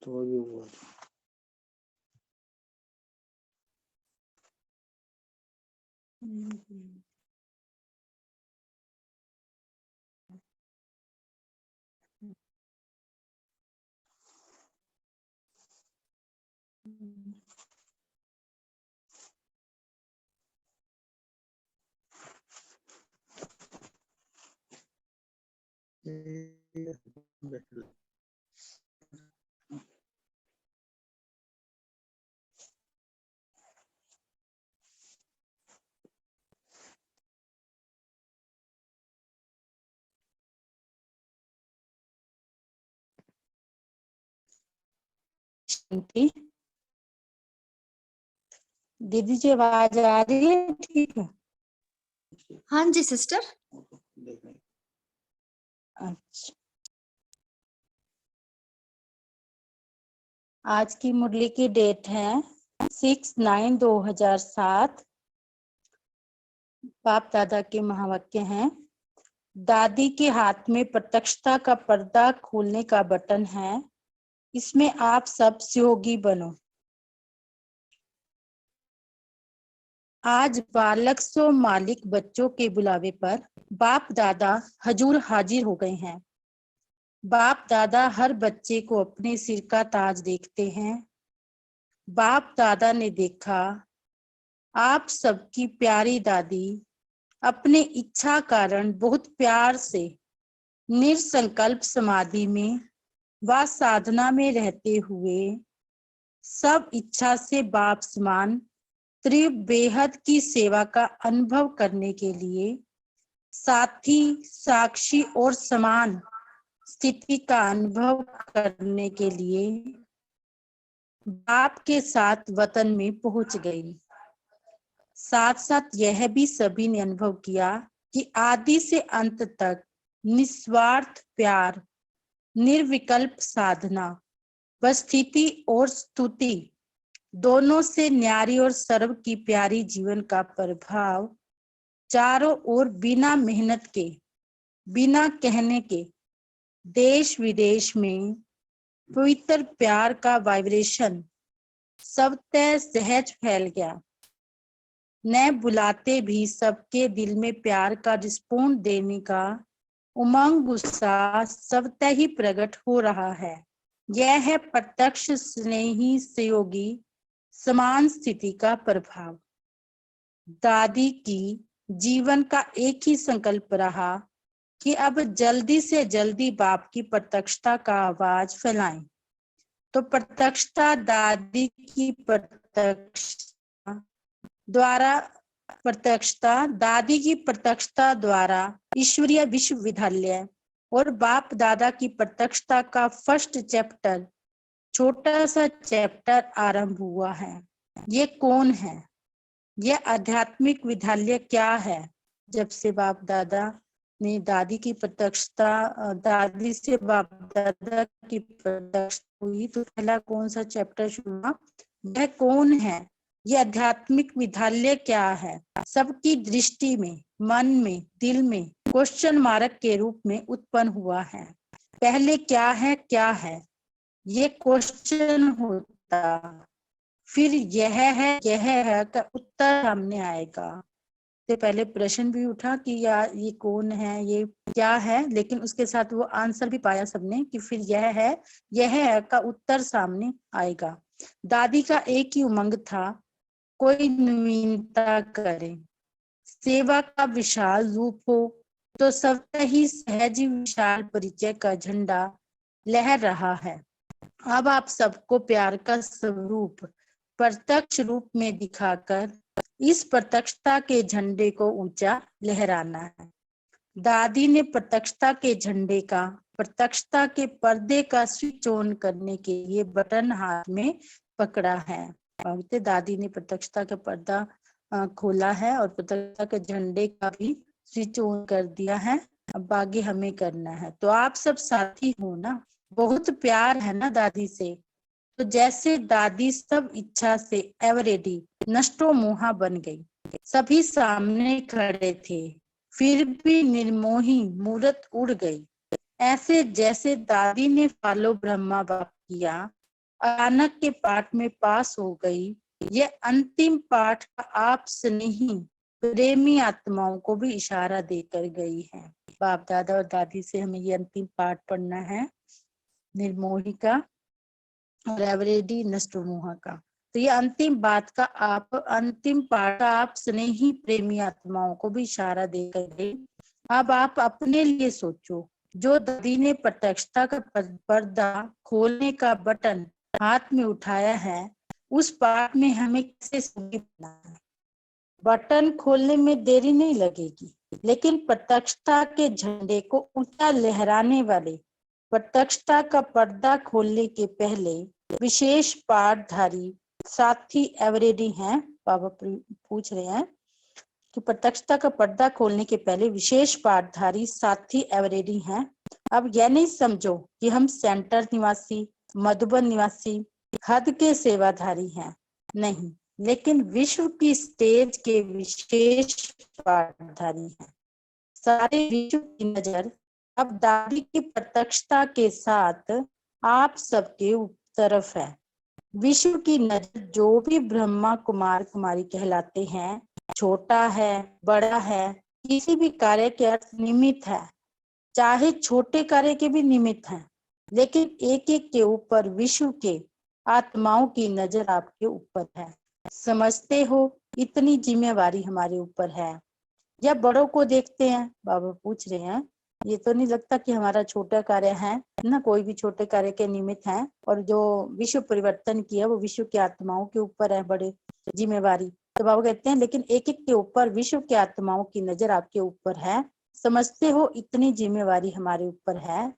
तो भी हुआ दीदी जी आवाज आ रही है? ठीक है। हाँ जी सिस्टर। अच्छा, आज की मुरली की डेट है 6/9/2007। बाप दादा के महावाक्य हैं। दादी के हाथ में प्रत्यक्षता का पर्दा खोलने का बटन है, इसमें आप सब सहयोगी बनो। आज बालक सो मालिक बच्चों के बुलावे पर बाप दादा हजूर हाजिर हो गए हैं। बाप दादा हर बच्चे को अपने सिर का ताज देखते हैं। बाप दादा ने देखा आप सबकी प्यारी दादी अपने इच्छा कारण बहुत प्यार से निरसंकल्प समाधि में व साधना में रहते हुए सब इच्छा से बाप समान त्रिव बेहद की सेवा का अनुभव करने के लिए साथी साक्षी और समान स्थिति का अनुभव करने के लिए बाप के साथ वतन में पहुंच गई। साथ साथ यह भी सभी ने अनुभव किया कि आदि से अंत तक निस्वार्थ प्यार, निर्विकल्प साधना व स्थिति और स्तुति दोनों से न्यारी और सर्व की प्यारी जीवन का प्रभाव चारों ओर बिना मेहनत के, बिना कहने के देश विदेश में पवित्र प्यार का वाइब्रेशन सबतः सहज फैल गया। न बुलाते भी सबके दिल में प्यार का रिस्पॉन्स देने का उमंग उत्साह सबतः ही प्रकट हो रहा है। यह है प्रत्यक्ष स्नेही सहयोगी समान स्थिति का प्रभाव। दादी की जीवन का एक ही संकल्प रहा कि अब जल्दी से जल्दी बाप की प्रत्यक्षता का आवाज फैलाएं। तो प्रत्यक्षता दादी की प्रत्यक्षता द्वारा ईश्वरीय विश्वविद्यालय और बाप दादा की प्रत्यक्षता का फर्स्ट चैप्टर, छोटा सा चैप्टर आरंभ हुआ है। ये कौन है? यह आध्यात्मिक विद्यालय क्या है? जब से बाप दादा ने दादी की प्रत्यक्षता, दादी से बाप दादा की प्रत्यक्षता हुई तो पहला कौन सा चैप्टर शुरू? यह कौन है? यह आध्यात्मिक विद्यालय क्या है? सबकी दृष्टि में, मन में, दिल में क्वेश्चन मार्क के रूप में उत्पन्न हुआ है। पहले क्या है, क्या है? ये क्वेश्चन होता, फिर यह है का उत्तर सामने आएगा। तो पहले प्रश्न भी उठा कि यार ये कौन है, ये क्या है, लेकिन उसके साथ वो आंसर भी पाया सबने कि फिर यह है का उत्तर सामने आएगा। दादी का एक ही उमंग था, कोई नवीनता करे, सेवा का विशाल रूप हो, तो सबसे ही सहज विशाल परिचय का झंडा लहर रहा है। अब आप सबको प्यार का स्वरूप प्रत्यक्ष रूप में दिखाकर इस प्रत्यक्षता के झंडे को ऊंचा लहराना है। दादी ने प्रत्यक्षता के झंडे का, प्रत्यक्षता के पर्दे का स्विच ऑन करने के लिए बटन हाथ में पकड़ा है। दादी ने प्रत्यक्षता का पर्दा खोला है और प्रत्यक्षता के झंडे का भी स्विच ऑन कर दिया है। अब आगे हमें करना है। तो आप सब साथी हो ना, बहुत प्यार है ना दादी से। तो जैसे दादी सब इच्छा से एवरेडी नष्टो मोहा बन गई, सभी सामने खड़े थे, फिर भी निर्मोही मूरत उड़ गई। ऐसे जैसे दादी ने फॉलो ब्रह्मा बाप किया, अचानक के पाठ में पास हो गई। ये अंतिम पाठ का आप स्नेही प्रेमी आत्माओं को भी इशारा देकर गई है। बाप दादा और दादी से हमें ये अंतिम पाठ पढ़ना है, निर्मोही का और एवरेडी नष्टोमोहा का। तो ये अंतिम बात का अंतिम पाठ आप स्नेही प्रेमी आत्माओं को भी इशारा देकर गई। अब आप अपने लिए सोचो, जो दादी ने प्रत्यक्षता का पर्दा खोलने का बटन हाथ में उठाया है, उस पाठ में हमें कैसे समझना है। बटन खोलने में देरी नहीं लगेगी, लेकिन प्रत्यक्षता के झंडे को ऊंचा लहराने वाले प्रत्यक्षता का पर्दा खोलने के पहले विशेष पाठधारी साथी एवरेडी हैं। बाबा पूछ रहे हैं कि प्रत्यक्षता का पर्दा खोलने के पहले विशेष पाठधारी साथी एवरेडी हैं। अब यह नहीं समझो कि हम सेंटर निवासी, मधुबन निवासी, हद के सेवाधारी हैं, नहीं, लेकिन विश्व की स्टेज के विशेष पाठधारी हैं। सारे विश्व की नजर अब दादी की प्रत्यक्षता के साथ आप सबके तरफ है। विश्व की नजर जो भी ब्रह्मा कुमार कुमारी कहलाते हैं, छोटा है, बड़ा है, किसी भी कार्य के अर्थ निमित्त है, चाहे छोटे कार्य के भी निमित्त हैं, लेकिन एक एक के ऊपर विश्व के आत्माओं की नजर आपके ऊपर है। समझते हो, इतनी जिम्मेवारी हमारे ऊपर है। या बड़ों को देखते हैं, बाबा पूछ रहे हैं, ये तो नहीं लगता कि हमारा छोटा कार्य है ना, कोई भी छोटे कार्य के निमित्त है, और जो विश्व परिवर्तन किया वो विश्व की आत्माओं के ऊपर है बड़े जिम्मेवारी। तो बाबा कहते हैं लेकिन एक एक के ऊपर विश्व की आत्माओं की नजर आपके ऊपर है। समझते हो, इतनी जिम्मेवारी हमारे ऊपर है।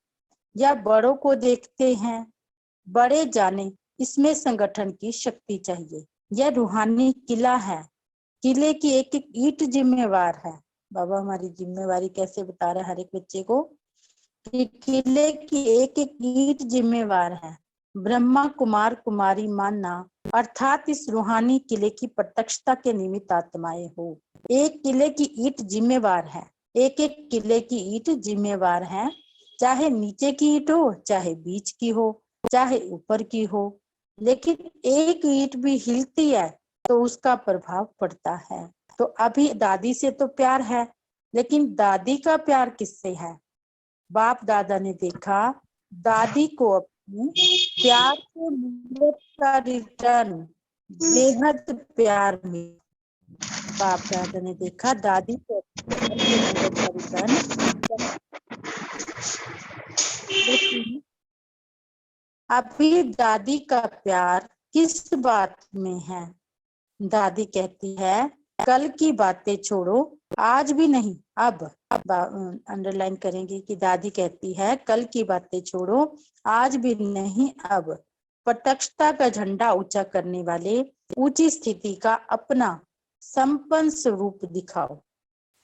या बड़ों को देखते हैं, बड़े जाने इसमें संगठन की शक्ति चाहिए। यह रूहानी किला है, किले की एक एक ईंट जिम्मेवार है। बाबा हमारी जिम्मेवारी कैसे बता रहे हैं हर एक बच्चे को कि किले की एक एक ईंट जिम्मेवार है। ब्रह्मा कुमार कुमारी मानना अर्थात इस रूहानी किले की प्रत्यक्षता के निमित्त आत्माएं हो। एक किले की ईंट जिम्मेवार है, एक एक किले की ईंट जिम्मेवार है, चाहे नीचे की ईंट हो, चाहे बीच की हो, चाहे ऊपर की हो, लेकिन एक ईंट भी हिलती है तो उसका प्रभाव पड़ता है। तो अभी दादी से तो प्यार है, लेकिन दादी का प्यार किससे है? बाप दादा ने देखा दादी को अपने प्यार के मूल्य का रिटर्न बेहद प्यार मिला। बाप दादा ने देखा दादी को प्यार के मूल्य का रिटर्न, लेकिन अभी दादी का प्यार किस बात में है? दादी कहती है कल की बातें छोड़ो, आज भी नहीं अब अंडरलाइन करेंगे कि दादी कहती है कल की बातें छोड़ो, आज भी नहीं अब प्रत्यक्षता का झंडा ऊंचा करने वाले ऊंची स्थिति का अपना संपन्न स्वरूप दिखाओ।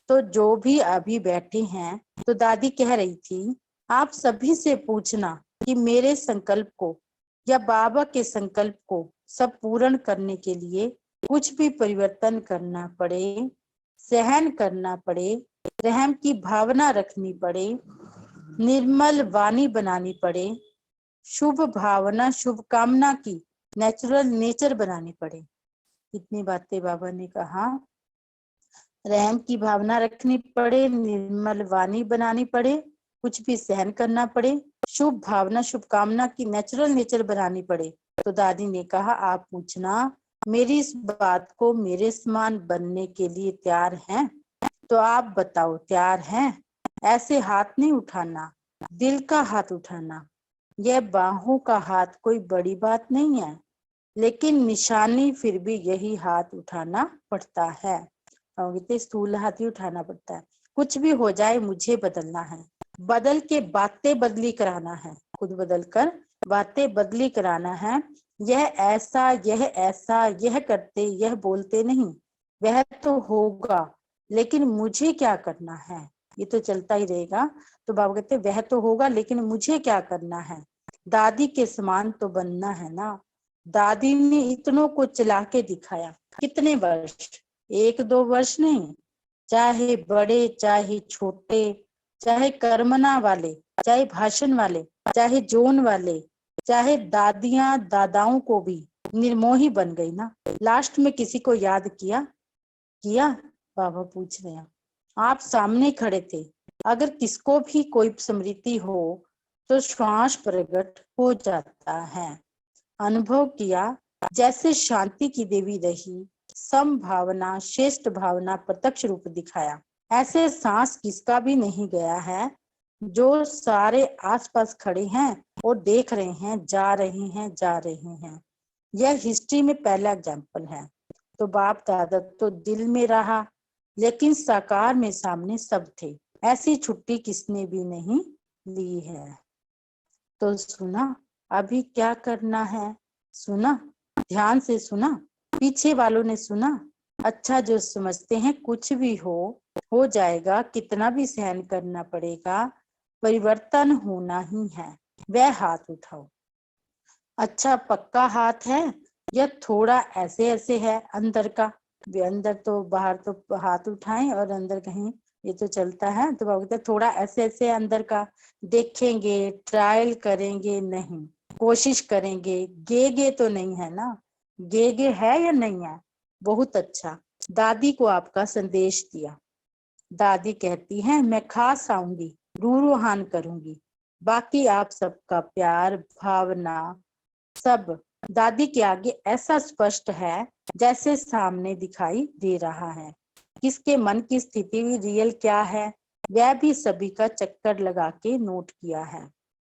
तो जो भी अभी बैठे हैं, तो दादी कह रही थी आप सभी से पूछना कि मेरे संकल्प को या बाबा के संकल्प को सब पूर्ण करने के लिए कुछ भी परिवर्तन करना पड़े, सहन करना पड़े, रहम की भावना रखनी पड़े, निर्मल वाणी बनानी पड़े, शुभ भावना शुभ कामना की नेचुरल नेचर बनानी पड़े। इतनी बातें बाबा ने कहा। रहम की भावना रखनी पड़े, निर्मल वाणी बनानी पड़े, कुछ भी सहन करना पड़े, शुभ भावना शुभ कामना की नेचुरल नेचर बनानी पड़े। तो दादी ने कहा आप पूछना मेरी इस बात को मेरे समान बनने के लिए तैयार हैं? तो आप बताओ तैयार हैं? ऐसे हाथ नहीं उठाना, दिल का हाथ उठाना। यह बाहों का हाथ कोई बड़ी बात नहीं है। लेकिन निशानी फिर भी यही हाथ उठाना पड़ता है। स्थूल हाथ ही उठाना पड़ता है। कुछ भी हो जाए मुझे बदलना है, बदल के बातें बदली कराना है, खुद बदल कर बातें बदली कराना है। यह ऐसा यह करते यह बोलते नहीं, वह तो होगा लेकिन मुझे क्या करना है। ये तो चलता ही रहेगा। तो बाबा कहते वह तो होगा लेकिन मुझे क्या करना है। दादी के समान तो बनना है ना। दादी ने इतनों को चला के दिखाया। कितने वर्ष, 1-2 वर्ष नहीं, चाहे बड़े चाहे छोटे, चाहे कर्मना वाले चाहे भाषण वाले चाहे जोन वाले, चाहे दादियां दादाओं को भी निर्मोही बन गई ना। लास्ट में किसी को याद किया बाबा पूछ रहे हैं। आप सामने खड़े थे, अगर किसको भी कोई स्मृति हो तो श्वास प्रकट हो जाता है। अनुभव किया जैसे शांति की देवी रही, समभावना श्रेष्ठ भावना प्रत्यक्ष रूप दिखाया। ऐसे सांस किसका भी नहीं गया है। जो सारे आसपास खड़े हैं और देख रहे हैं, जा रहे हैं। यह हिस्ट्री में पहला एग्जाम्पल है। तो बाप दादा तो दिल में रहा लेकिन साकार में सामने सब थे। ऐसी छुट्टी किसने भी नहीं ली है। तो सुना अभी क्या करना है, सुना, ध्यान से सुना, पीछे वालों ने सुना। अच्छा जो समझते हैं कुछ भी हो जाएगा, कितना भी सहन करना पड़ेगा, परिवर्तन होना ही है, वह हाथ उठाओ। अच्छा पक्का हाथ है या थोड़ा ऐसे ऐसे है अंदर का, वे अंदर तो बाहर तो हाथ उठाएं और अंदर कहीं, ये तो चलता है। तो बाबा कहते थोड़ा ऐसे ऐसे अंदर का, देखेंगे, ट्रायल करेंगे नहीं, कोशिश करेंगे। गे तो नहीं है ना, गे है या नहीं है। बहुत अच्छा। दादी को आपका संदेश दिया। दादी कहती हैं मैं खास आऊंगी, रूहान करूंगी, बाकी आप सबका प्यार भावना सब दादी के आगे ऐसा स्पष्ट है जैसे सामने दिखाई दे रहा है। किसके मन की स्थिति भी रियल क्या है वह भी सभी का चक्कर लगा के नोट किया है।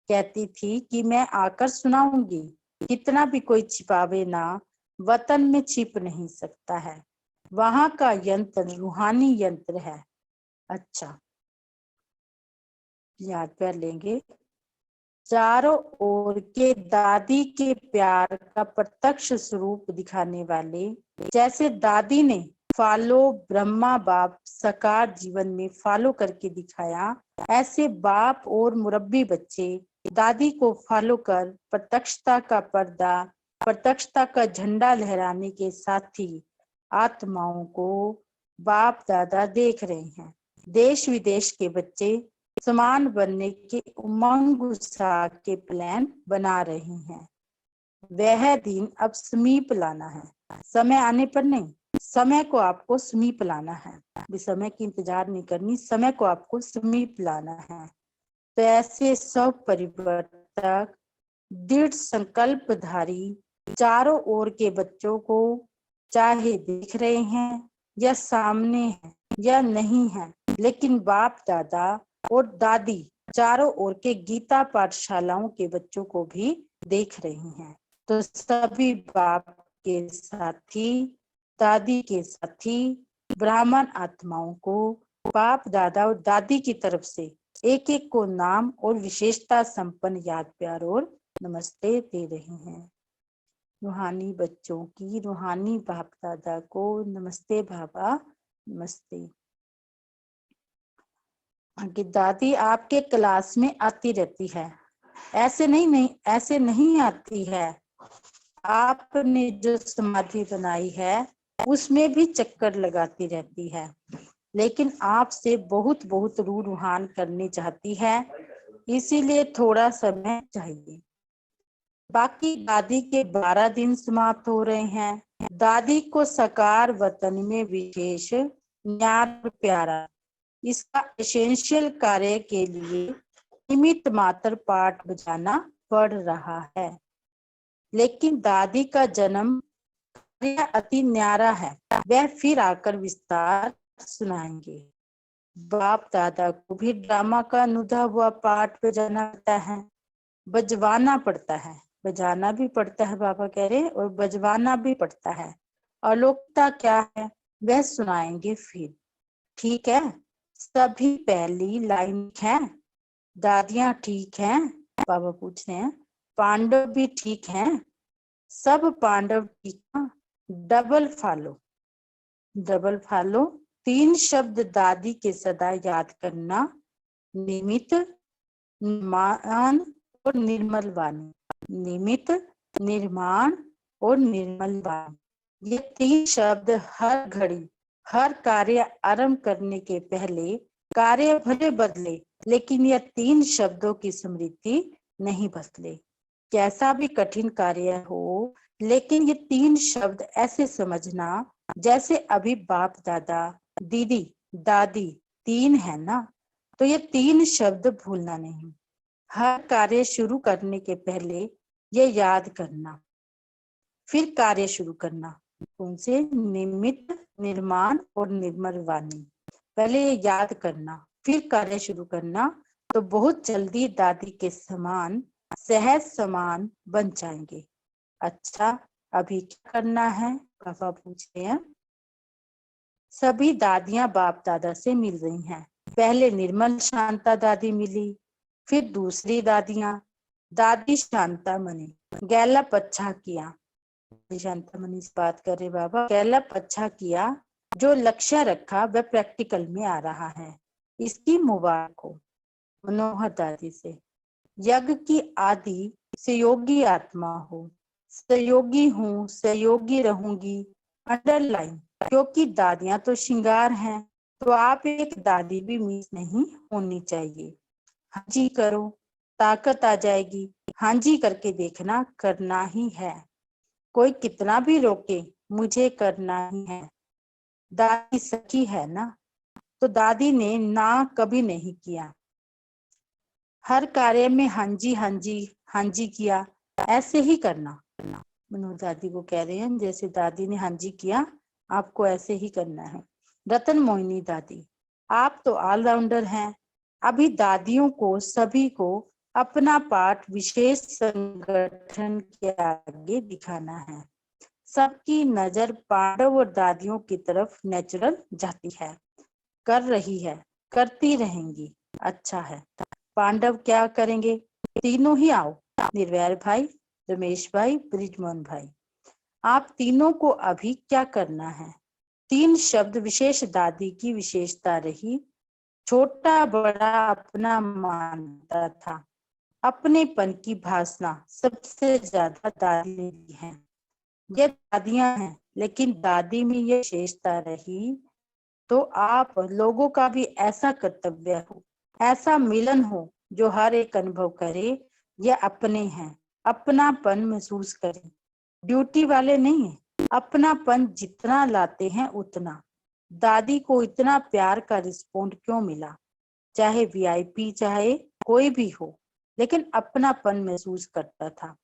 कहती थी कि मैं आकर सुनाऊंगी, कितना भी कोई छिपावे ना, वतन में छिप नहीं सकता है, वहां का यंत्र रूहानी यंत्र है। अच्छा याद कर लेंगे। चारों ओर के दादी के प्यार का प्रत्यक्ष स्वरूप दिखाने वाले, जैसे दादी ने फॉलो ब्रह्मा बाप साकार जीवन में फॉलो करके दिखाया, ऐसे बाप और मुरब्बी बच्चे दादी को फॉलो कर प्रत्यक्षता का पर्दा, प्रत्यक्षता का झंडा लहराने के साथ ही आत्माओं को बाप दादा देख रहे हैं। देश विदेश के बच्चे समान बनने के उमंग उत्साह के प्लान बना रहे हैं। वह दिन अब समीप लाना है, समय आने पर नहीं, समय को आपको समीप लाना है। भी समय की इंतजार नहीं करनी, समय को आपको समीप लाना है। तो ऐसे सब परिवर्तक दृढ़ संकल्पधारी चारों ओर के बच्चों को चाहे देख रहे हैं या सामने है या नहीं है, लेकिन बाप दादा और दादी चारों ओर के गीता पाठशालाओं के बच्चों को भी देख रही हैं। तो सभी बाप के साथी दादी के साथी ब्राह्मण आत्माओं को बाप दादा और दादी की तरफ से एक एक को नाम और विशेषता संपन्न याद प्यार और नमस्ते दे रही हैं। रूहानी बच्चों की रूहानी बाप दादा को नमस्ते बाबा, नमस्ते। कि दादी आपके क्लास में आती रहती है, ऐसे नहीं आती है। आपने जो समाधि बनाई है उसमें भी चक्कर लगाती रहती है, लेकिन आपसे बहुत बहुत रूहान करनी चाहती है, इसीलिए थोड़ा समय चाहिए। बाकी दादी के 12 दिन समाप्त हो रहे हैं। दादी को साकार वतन में विशेष न्याय प्यारा, इसका एसेंशियल कार्य के लिए निमित्त मात्र पाठ बजाना पड़ रहा है। लेकिन दादी का जन्म अति न्यारा है, वह फिर आकर विस्तार सुनाएंगे। बाप दादा को भी ड्रामा का अनुभव हुआ पाठ बजाना पड़ता है, बजवाना पड़ता है, बजाना भी पड़ता है, बाबा कह रहे हैं, और बजवाना भी पड़ता है। अलौकिकता क्या है वह सुनाएंगे फिर, ठीक है। सभी पहली लाइन है। दादियां ठीक हैं? बाबा पूछ रहे हैं। पांडव भी ठीक हैं? सब पांडव ठीक हैं? Double follow, double follow. 3 शब्द दादी के सदा याद करना, निमित, निर्माण और निर्मल वाणी। निमित, निर्माण और निर्मल वाणी, ये 3 शब्द हर घड़ी, हर कार्य आरंभ करने के पहले, कार्य भले बदले लेकिन यह 3 शब्दों की स्मृति नहीं बदले। कैसा भी कठिन कार्य हो, लेकिन ये 3 शब्द ऐसे समझना जैसे अभी बाप दादा, दीदी, दादी 3 है ना, तो ये 3 शब्द भूलना नहीं। हर कार्य शुरू करने के पहले ये याद करना, फिर कार्य शुरू करना। कौन से? निमित्त, निर्माण और निर्मल वाणी। पहले ये याद करना, फिर कार्य शुरू करना, तो बहुत जल्दी दादी के समान, सहज समान बन जाएंगे। अच्छा, अभी क्या करना है? पापा पूछ रहे हैं। सभी दादियां बाप दादा से मिल रही हैं। पहले निर्मल शांता दादी मिली, फिर दूसरी दादियां, दादी शांता मनी। गैलप अच्छा किया, शांता मनी से बात कर रहे बाबा। गैलप अच्छा किया, जो लक्ष्य रखा वह प्रैक्टिकल में आ रहा है, इसकी मुबारक हो। मनोहर दादी से, यज्ञ की आदि सहयोगी आत्मा हो। सहयोगी हूँ, सहयोगी रहूंगी, अंडरलाइन, क्योंकि दादियां तो श्रृंगार हैं, तो आप एक दादी भी मिस नहीं होनी चाहिए। हाँ जी करो, ताकत आ जाएगी। हाँ जी करके देखना, करना ही है। कोई कितना भी रोके, मुझे करना ही है। दादी सखी है ना, तो दादी ने ना कभी नहीं किया। हर कार्य में हाँ जी, हाँ जी, हाँ जी किया, ऐसे ही करना। मनोज दादी को कह रहे हैं, जैसे दादी ने हाँ जी किया, आपको ऐसे ही करना है। रतन मोहिनी दादी, आप तो ऑलराउंडर हैं। अभी दादियों को सभी को अपना पाठ विशेष संगठन के आगे दिखाना है। सबकी नजर पांडव और दादियों की तरफ नेचुरल जाती है, कर रही है, करती रहेंगी। अच्छा है। पांडव क्या करेंगे? तीनों ही आओ, निर्वैर भाई, रमेश भाई, ब्रिजमोहन भाई। आप तीनों को अभी क्या करना है? 3 शब्द विशेष दादी की विशेषता रही। छोटा बड़ा अपना मानता था। अपनेपन की भाषा सबसे ज्यादा दादी ने दी है। ये दादियां हैं, लेकिन दादी में ये विशेषता रही। तो आप लोगों का भी ऐसा कर्तव्य हो, ऐसा मिलन हो, जो हर एक अनुभव करे ये अपने हैं, अपनापन महसूस करें। ड्यूटी वाले नहीं है, अपनापन जितना लाते हैं उतना। दादी को इतना प्यार का रिस्पॉन्ड क्यों मिला? चाहे वीआईपी, चाहे कोई भी हो, लेकिन अपनापन महसूस करता था।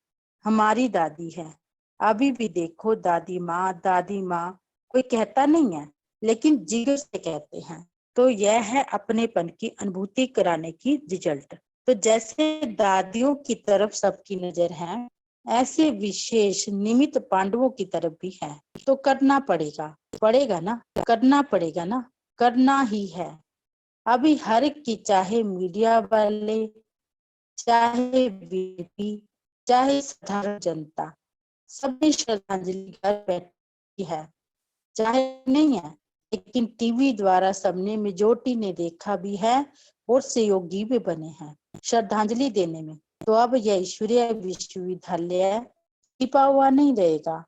हमारी दादी है, अभी भी देखो दादी माँ कोई कहता नहीं है, लेकिन जिगर से कहते हैं। तो यह है अपनेपन की अनुभूति कराने की रिजल्ट। तो जैसे दादियों की तरफ सबकी नजर है, ऐसे विशेष निमित्त पांडवों की तरफ भी है। तो करना पड़ेगा, पड़ेगा ना, करना पड़ेगा ना, करना ही है। अभी हर एक की, चाहे मीडिया वाले, चाहे वीपी, चाहे साधारण जनता, सभी श्रद्धांजलि घर बैठी है। चाहे नहीं है, लेकिन टीवी द्वारा सबने मेजोरिटी ने देखा भी है और सहयोगी भी बने हैं श्रद्धांजलि देने में। तो अब यह ईश्वरीय विश्वविद्यालय छिपा हुआ नहीं रहेगा।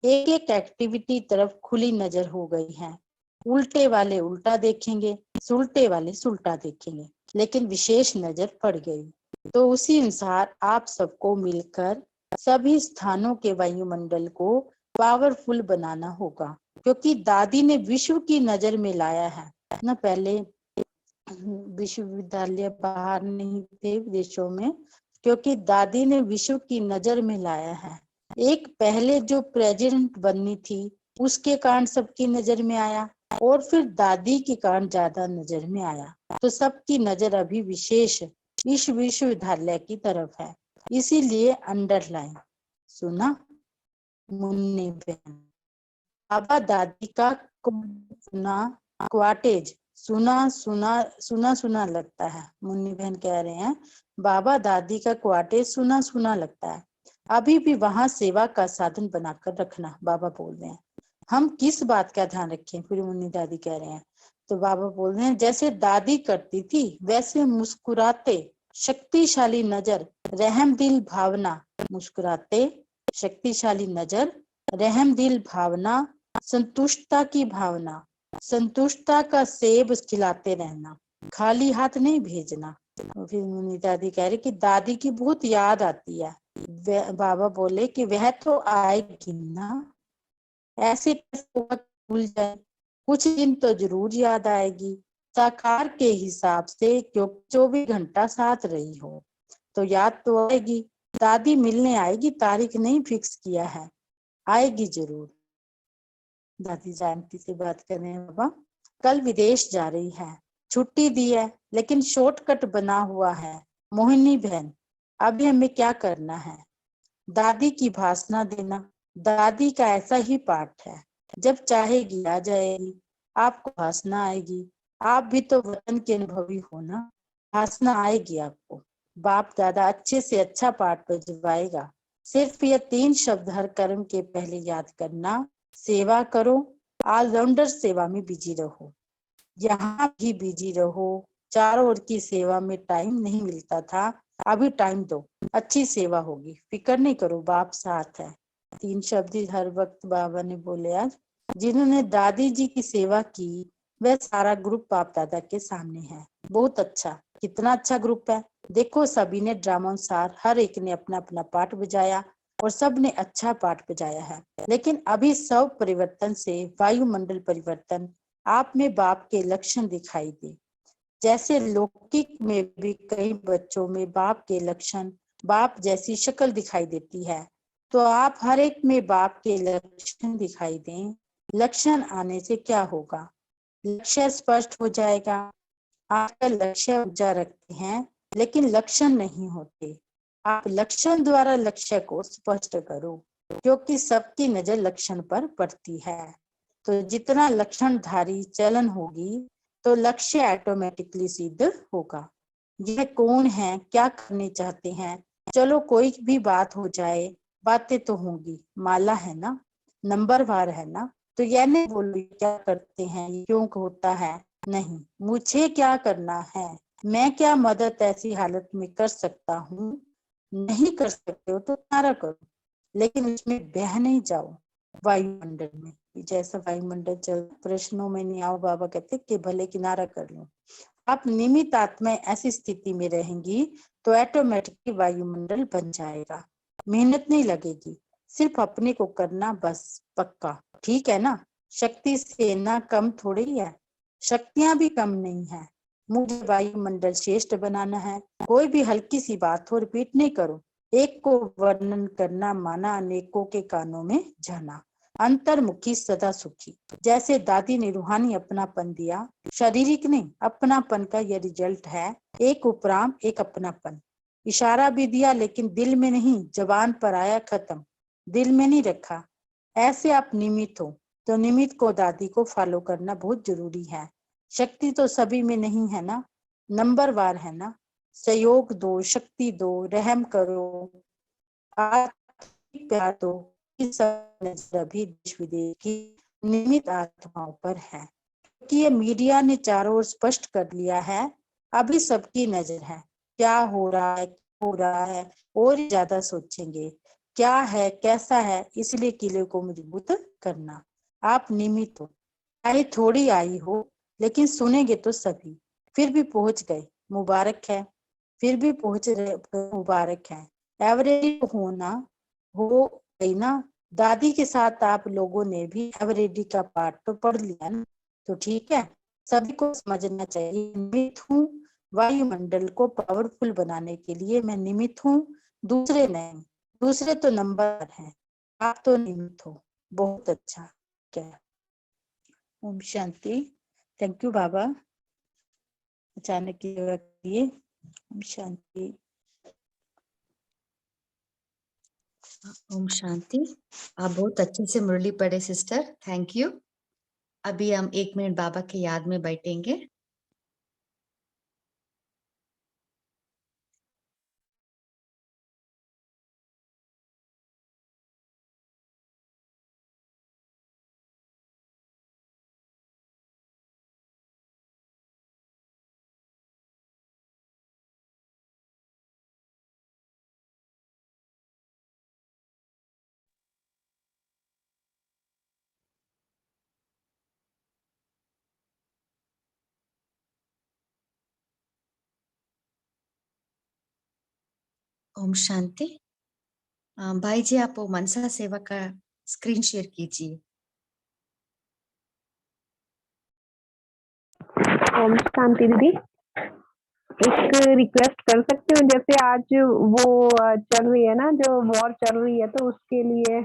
एक एक एक्टिविटी तरफ खुली नजर हो गई है। उल्टे वाले उल्टा देखेंगे, सुलटे वाले सुलटा देखेंगे, लेकिन विशेष नजर पड़ गई। तो उसी अनुसार आप सबको मिलकर सभी स्थानों के वायुमंडल को पावरफुल बनाना होगा, क्योंकि दादी ने विश्व की नजर में लाया है ना। पहले विश्वविद्यालय बाहर नहीं थे, विदेशों में, क्योंकि दादी ने विश्व की नजर में लाया है। एक पहले जो प्रेसिडेंट बननी थी, उसके कारण सबकी नजर में आया, और फिर दादी के कारण ज्यादा नजर में आया। तो सबकी नजर अभी विशेष इस विश्वविद्यालय की तरफ है। इसीलिए अंडरलाइन। सुना मुन्नी बहन। बाबा दादी का सुना क्वाटेज सुना सुना सुना सुना लगता है। मुन्नी बहन कह रहे हैं बाबा दादी का क्वाटेज सुना सुना लगता है, अभी भी वहां सेवा का साधन बनाकर रखना। बाबा बोल रहे हैं हम किस बात का ध्यान रखें? फिर मुन्नी दादी कह रहे हैं, तो बाबा बोल रहे हैं जैसे दादी करती थी वैसे मुस्कुराते शक्तिशाली नजर रहम दिल भावना, मुस्कुराते शक्तिशाली नजर रहम दिल भावना, संतुष्टता की भावना, संतुष्टता का सेब खिलाते रहना, खाली हाथ नहीं भेजना। और फिर मुन्नी दादी कह रही कि दादी की बहुत याद आती है। बाबा बोले कि वह तो आएगी ना, ऐसे कैसे वक्त भूल जाए, कुछ दिन तो जरूर याद आएगी। साकार के हिसाब से क्योंकि 24 घंटा साथ रही हो तो याद तो आएगी। दादी मिलने आएगी, तारीख नहीं फिक्स किया है, आएगी जरूर। दादी जानती से बात कर रहे हैं बाबा। कल विदेश जा रही है, छुट्टी दी है लेकिन शॉर्टकट बना हुआ है। मोहिनी बहन अभी हमें क्या करना है? दादी की भाषण देना। दादी का ऐसा ही पाठ है, जब चाहेगी आ जाएगी, आपको भाषण आएगी। आप भी तो वतन के अनुभवी हो ना, भाषण आएगी आपको। बाप दादा अच्छे से अच्छा पाठ बजवाएगा। सिर्फ ये 3 शब्द हर कर्म के पहले याद करना, सेवा करो, ऑलराउंडर सेवा में बिजी रहो। यहाँ भी बिजी रहो, चारों ओर की सेवा में टाइम नहीं मिलता था, अभी टाइम दो, अच्छी सेवा होगी, फिक्र नहीं करो, बाप साथ है। 3 शब्द हर वक्त बाबा ने बोले आज। जिन्होंने दादी जी की सेवा की वह सारा ग्रुप बाप दादा के सामने है। बहुत अच्छा, कितना अच्छा ग्रुप है। देखो सभी ने ड्रामा अनुसार हर एक ने अपना अपना पार्ट बजाया और सब ने अच्छा पार्ट बजाया है। लेकिन अभी सब परिवर्तन से वायुमंडल परिवर्तन आप में बाप के लक्षण दिखाई दे। जैसे लौकिक में भी कई बच्चों में बाप के लक्षण, बाप जैसी शक्ल दिखाई देती है, तो आप हर एक में बाप के लक्षण दिखाई दें। लक्षण आने से क्या होगा? लक्ष्य स्पष्ट हो जाएगा। आजकल लक्ष्य ऊंचा रखते हैं लेकिन लक्षण नहीं होते। आप लक्षण द्वारा लक्ष्य को स्पष्ट करो, क्योंकि सबकी नजर लक्षण पर पड़ती है। तो जितना लक्षणधारी चलन होगी तो लक्ष्य ऑटोमेटिकली सिद्ध होगा। यह कौन है, क्या करने चाहते हैं, चलो कोई भी बात हो जाए, बातें तो होंगी। माला है ना, नंबर वार है ना, तो यह नहीं बोलो क्या करते हैं, ये क्यों होता है, नहीं, मुझे क्या करना है, मैं क्या मदद ऐसी हालत में कर सकता हूँ। नहीं कर सकते हो तो नारा करो, लेकिन उसमें बह नहीं जाओ वायुमंडल में। जैसा वायुमंडल चल प्रश्नों में नहीं आओ, बाबा कहते कि भले किनारा कर लो। आप निमित आत्मा ऐसी स्थिति में रहेंगी तो ऑटोमेटिकली वायुमंडल बन जाएगा। मेहनत नहीं लगेगी, सिर्फ अपने को करना बस, पक्का। ठीक है ना? शक्ति से ना कम थोड़ी है, शक्तियां भी कम नहीं है। मुझे वायुमंडल श्रेष्ठ बनाना है। कोई भी हल्की सी बात हो रिपीट नहीं करो। एक को वर्णन करना माना अनेकों के कानों में जाना। अंतर्मुखी सदा सुखी। जैसे दादी ने रूहानी अपनापन दिया, शारीरिक नहीं, अपनापन का यह रिजल्ट है। एक उपराम एक अपनापन। इशारा भी दिया लेकिन दिल में नहीं, जबान पर आया खत्म, दिल में नहीं रखा। ऐसे आप निमित हो, तो निमित को दादी को फॉलो करना बहुत जरूरी है। शक्ति तो सभी में नहीं है ना, नंबर वार है ना। सहयोग दो, शक्ति दो, रहम करो, प्यार दो। अभी देश विदेश की निमित आत्माओं पर है, क्योंकि ये मीडिया ने चारों ओर स्पष्ट कर लिया है। अभी सबकी नजर है क्या हो रहा है, हो रहा है, और ज्यादा सोचेंगे क्या है कैसा है, इसलिए किले को मजबूत करना। आप निमित हो, चाहे थोड़ी आई हो, लेकिन सुनेंगे तो सभी। फिर भी पहुंच गए, मुबारक है। फिर भी पहुंच रहे, मुबारक है। एवरेज होना हो गई ना। दादी के साथ आप लोगों ने भी एवरेडी का पाठ तो पढ़ लिया ना, तो ठीक है। सभी को समझना चाहिए निमित्त हूँ, वायुमंडल को पावरफुल बनाने के लिए मैं निमित्त हूँ, दूसरे नहीं। दूसरे तो नंबर है, आप तो निमित्त हो। बहुत अच्छा। क्या? ओम शांति। थैंक यू बाबा अचानक की लिए। ओम शांति। ओम शांति। आप बहुत अच्छे से मुरली पढ़े सिस्टर, थैंक यू। अभी हम 1 मिनट बाबा के याद में बैठेंगे। ओम शांति। भाई जी, आप वो मनसा सेवा का स्क्रीन शेयर कीजिए। ओम शांति दीदी, एक रिक्वेस्ट कर सकते हो? जैसे आज वो चल रही है ना, जो वॉर चल रही है, तो उसके लिए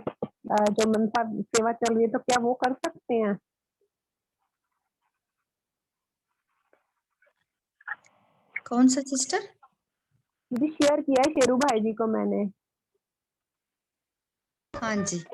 जो मनसा सेवा चल रही है, तो क्या वो कर सकते हैं? कौन सा सिस्टर? दीदी शेयर किया है शेरू भाई जी को मैंने। हाँ जी।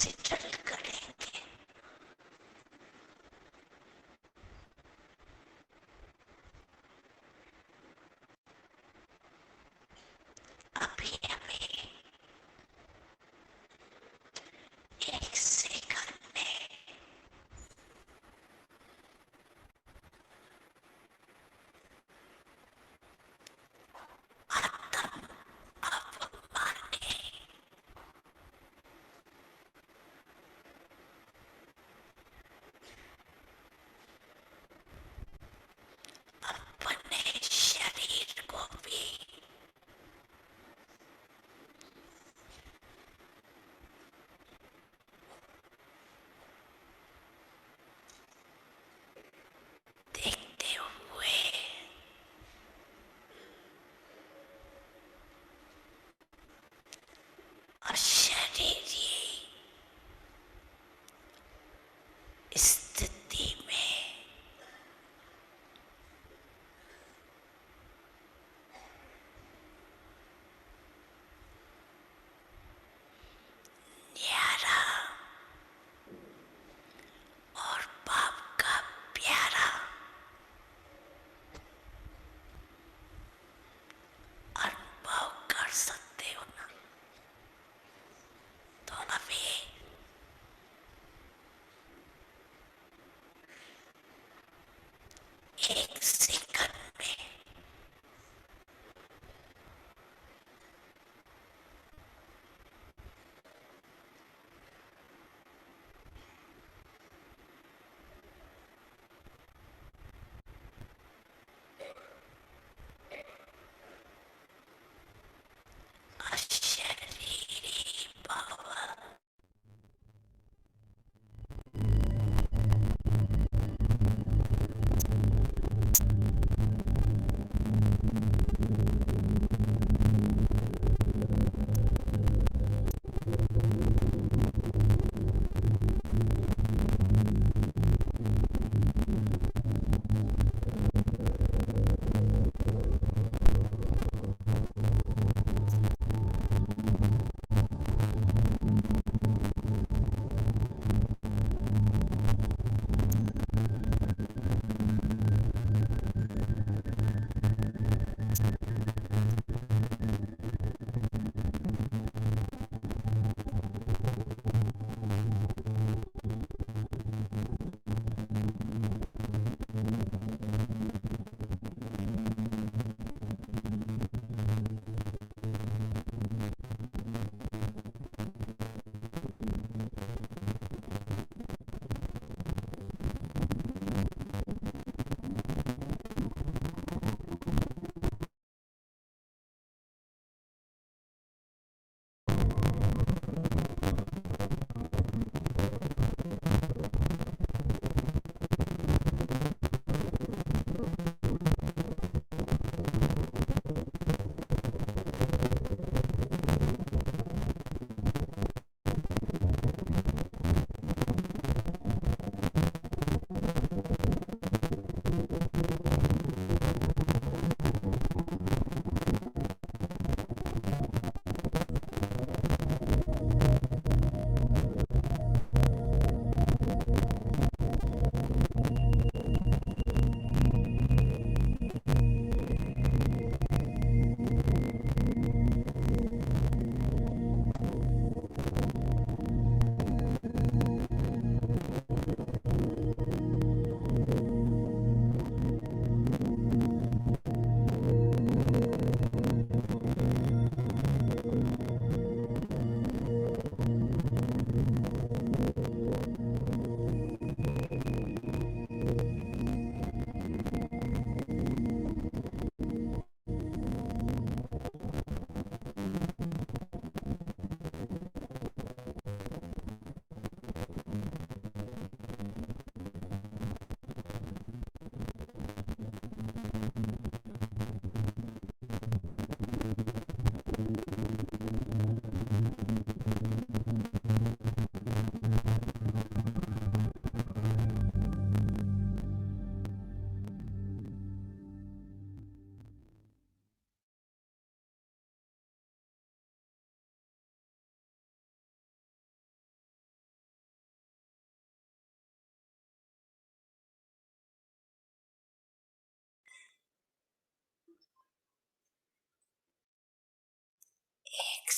सेटल करेंगे। अभी अभी एक सेकंड में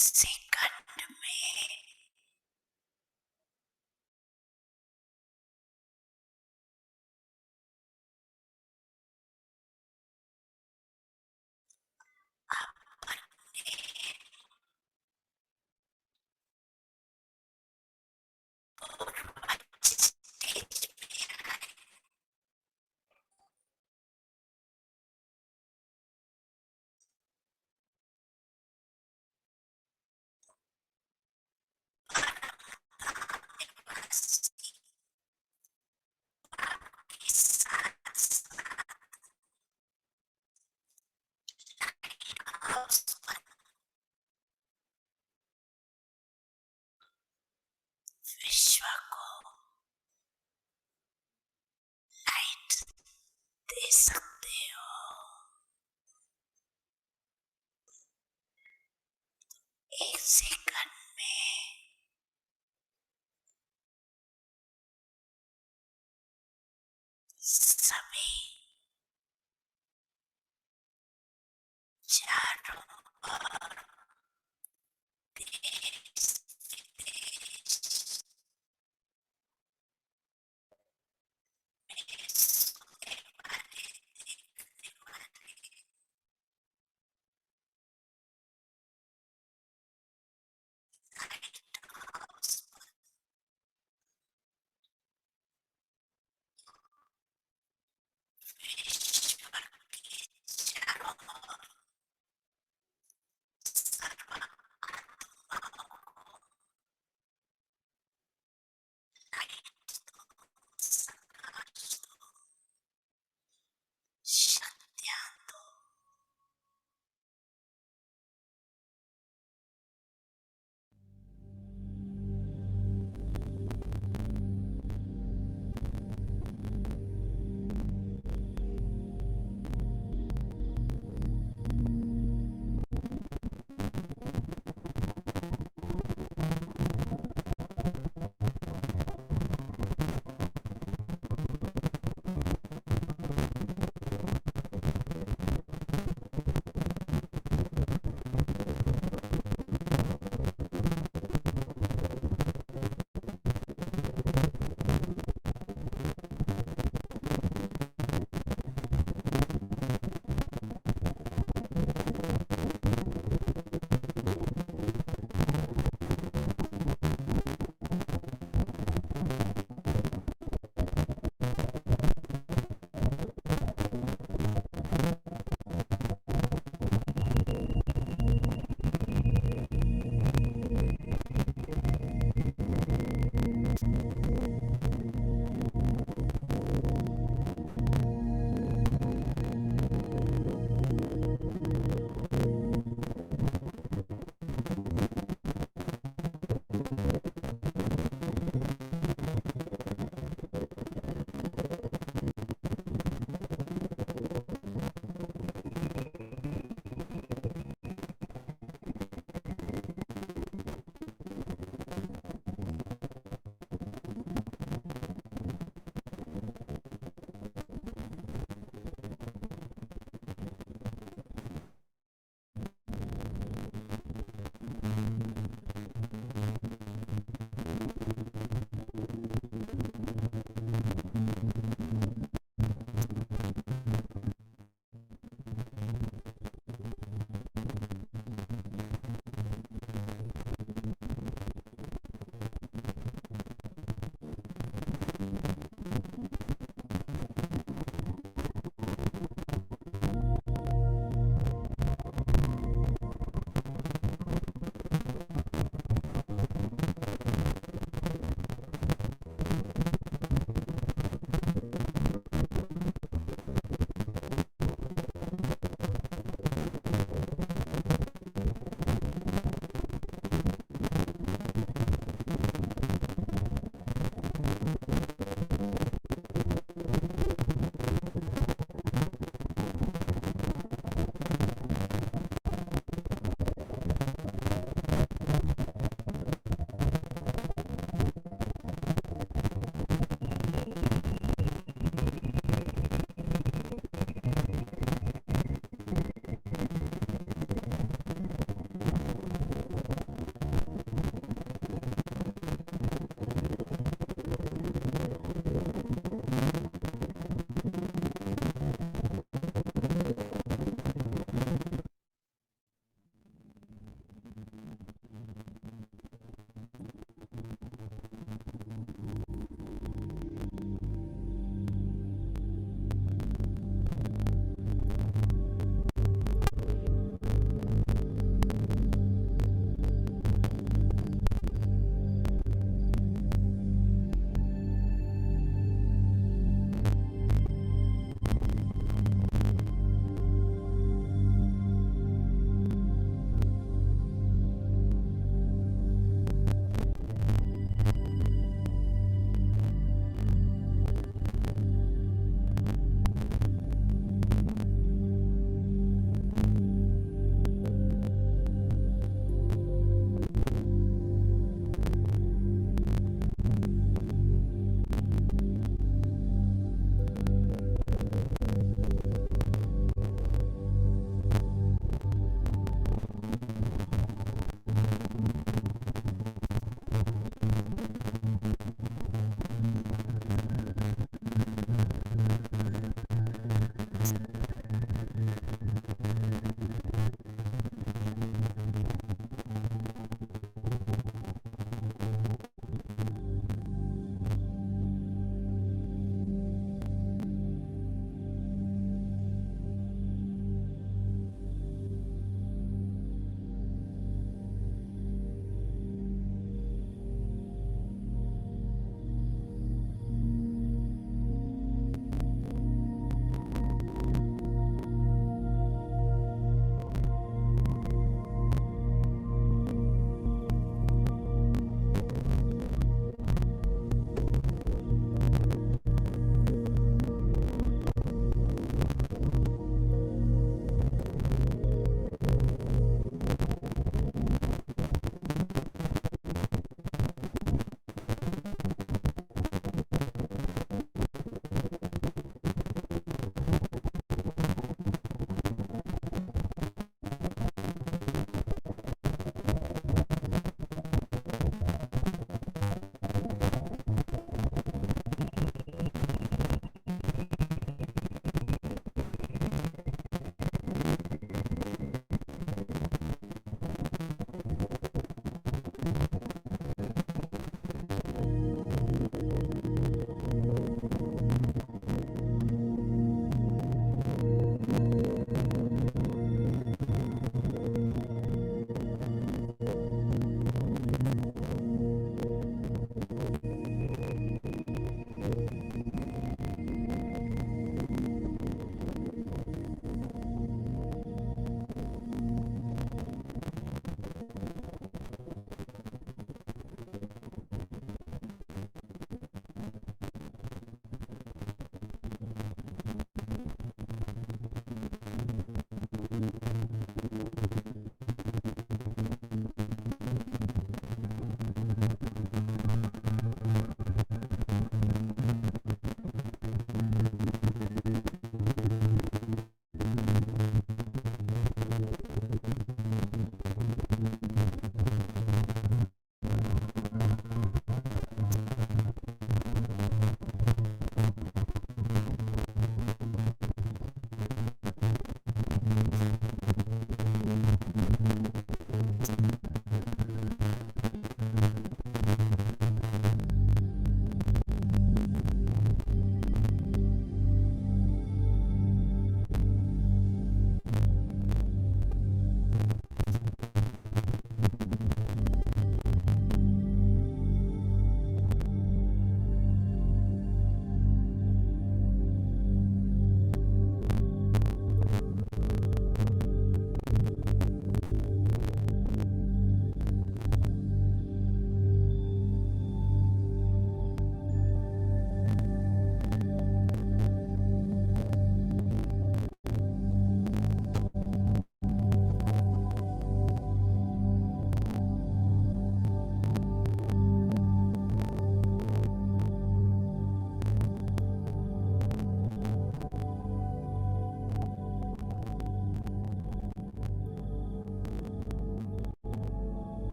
सेकंड में विश्व को लाइट दे सकते हो। एक सेकंड में सभी चारों ओर देश विदेश में सोने वाले देखने वाले लाइट हाउस विश्व के चारों ओर सर्व आत्माओं को लाइट दो, प्रकाश दो, शक्तियां दो।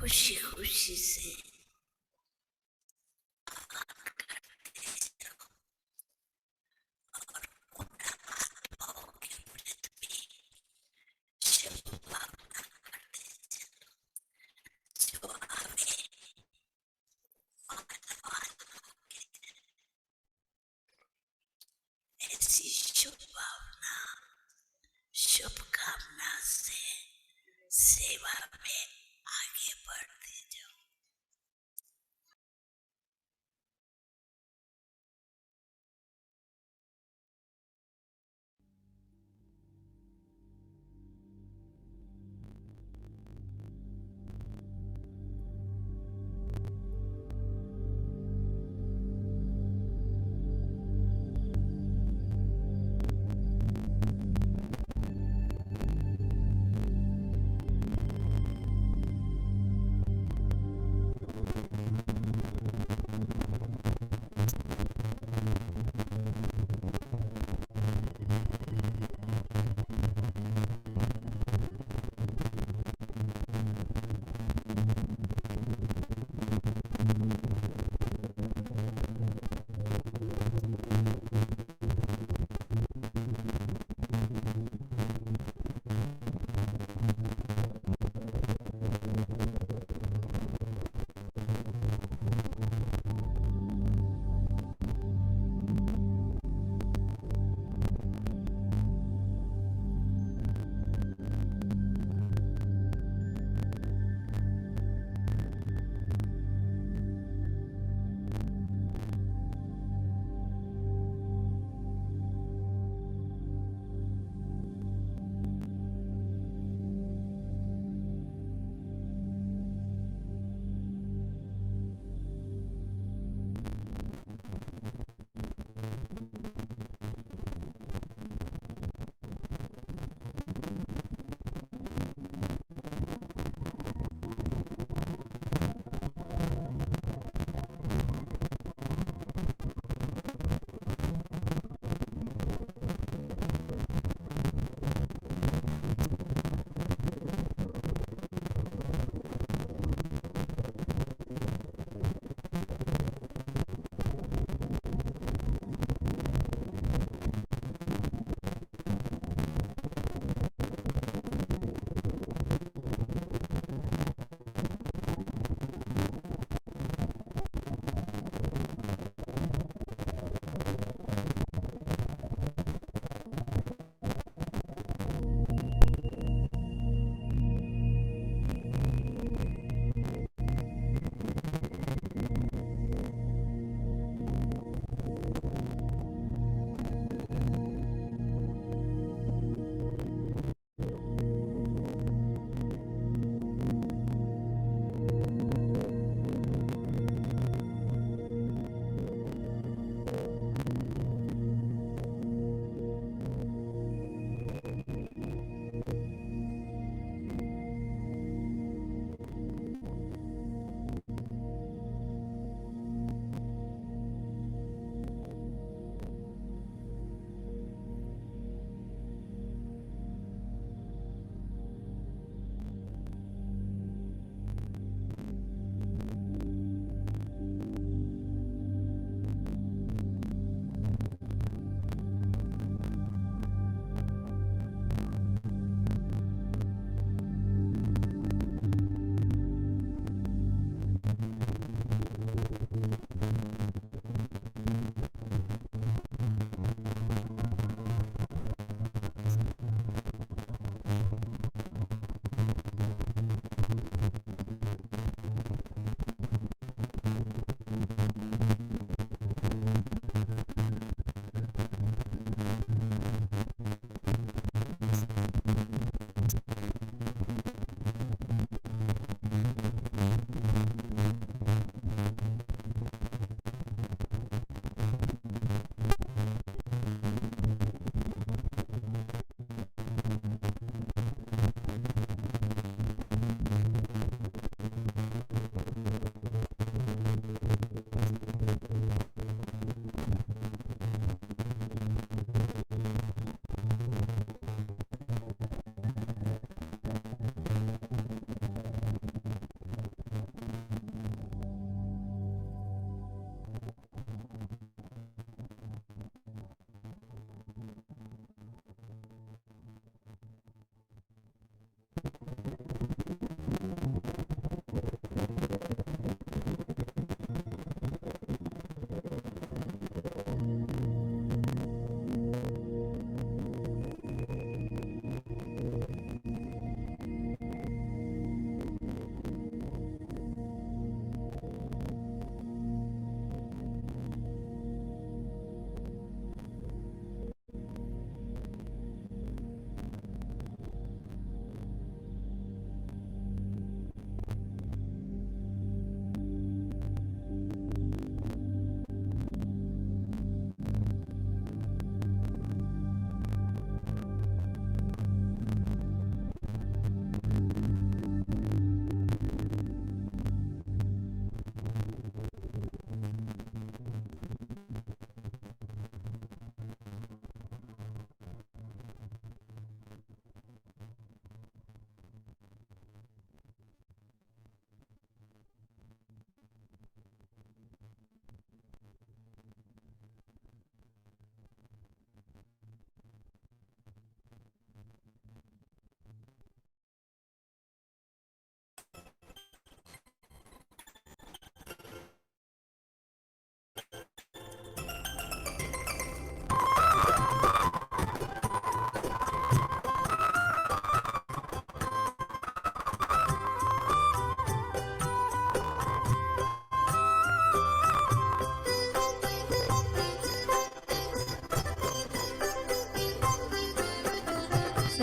खुशी खुशी से ऐसी शुभकामना से सेवा में आगे बढ़ते जाओ।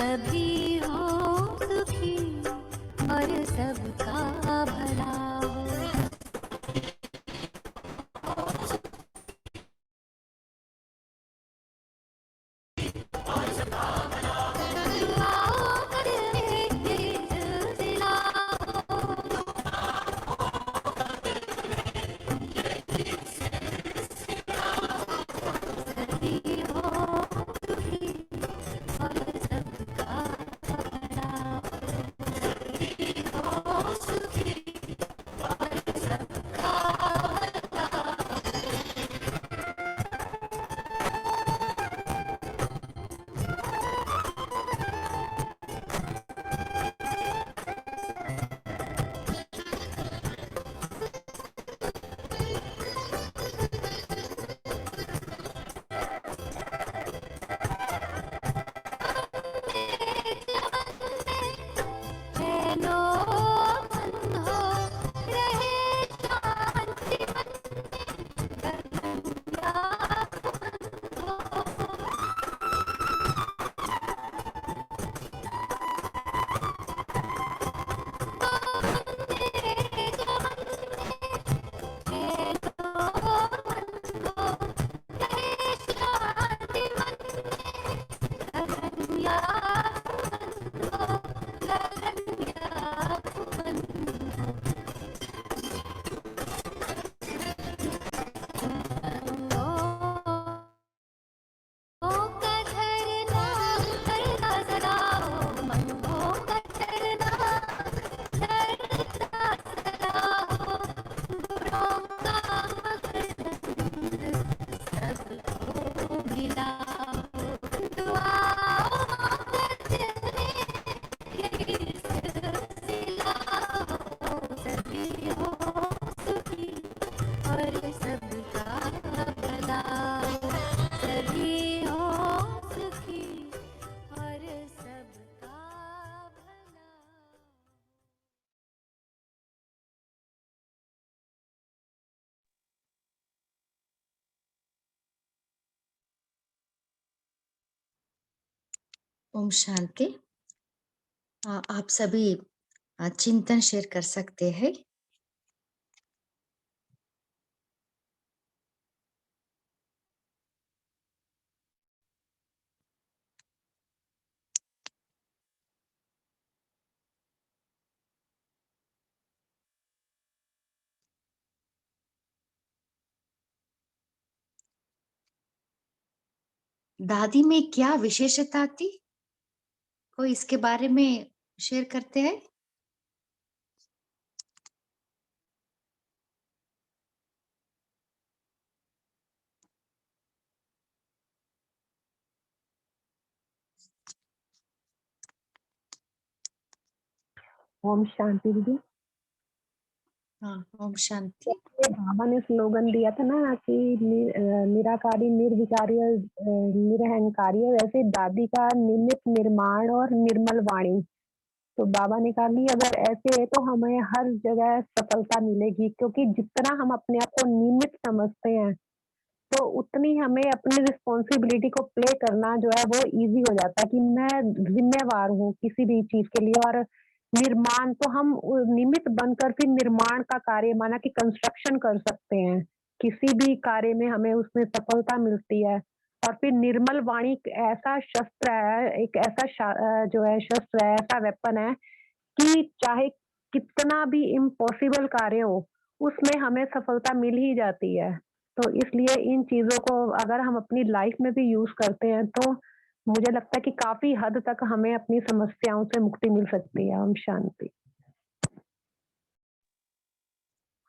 सभी हो सुखी और सबका भला हो। दुआओं का दिल में ये सिलसिला हो। सभी हो सुखी और सबका भला हो। सभी हो सुखी और सबका भला हो। चैनो मन हो रहे शांति मन में, गगन आसमान हो। मेरे चमन में चैनो मन हो रहे शांति मन में, गगन आसमान हो, गगन आसमान हो। का झरना करता सदा हो, मनों का झरना करता सदा हो। गुणों का मकरंद सबको मिला हो। दुआओं का दिल में यही सिलसिला हो। सभी हो सुखी और सबका भला हो। सभी हो सुखी और सबका भला। ओम शांति। आप सभी चिंतन शेयर कर सकते हैं। दादी में क्या विशेषता थी, कोई इसके बारे में शेयर करते हैं? ओम शांति दीदी। हाँ, ओम शांति। ये बाबा ने स्लोगन दिया था ना कि निराकारी, निर्विकारी और निरहंकारी है, वैसे दादी का निमित्त निर्माण और निर्मल वाणी। तो बाबा ने कहा कि अगर ऐसे है तो हमें हर जगह सफलता मिलेगी, क्योंकि जितना हम अपने आप को निमित्त समझते हैं तो उतनी हमें अपनी रिस्पॉन्सिबिलिटी को प्ले करना जो है वो इजी हो जाता है कि मैं जिम्मेवार हूँ किसी भी चीज के लिए। और निर्माण तो हम निमित्त बनकर फिर निर्माण का कार्य, माना कि कंस्ट्रक्शन कर सकते हैं, किसी भी कार्य में हमें उसमें सफलता मिलती है। और फिर निर्मल वाणी एक ऐसा शस्त्र है, एक ऐसा जो है शस्त्र है, ऐसा वेपन है कि चाहे कितना भी इम्पॉसिबल कार्य हो उसमें हमें सफलता मिल ही जाती है। तो इसलिए इन चीजों को अगर हम अपनी लाइफ में भी यूज करते हैं तो मुझे लगता है कि काफी हद तक हमें अपनी समस्याओं से मुक्ति मिल सकती है। ओम शांति।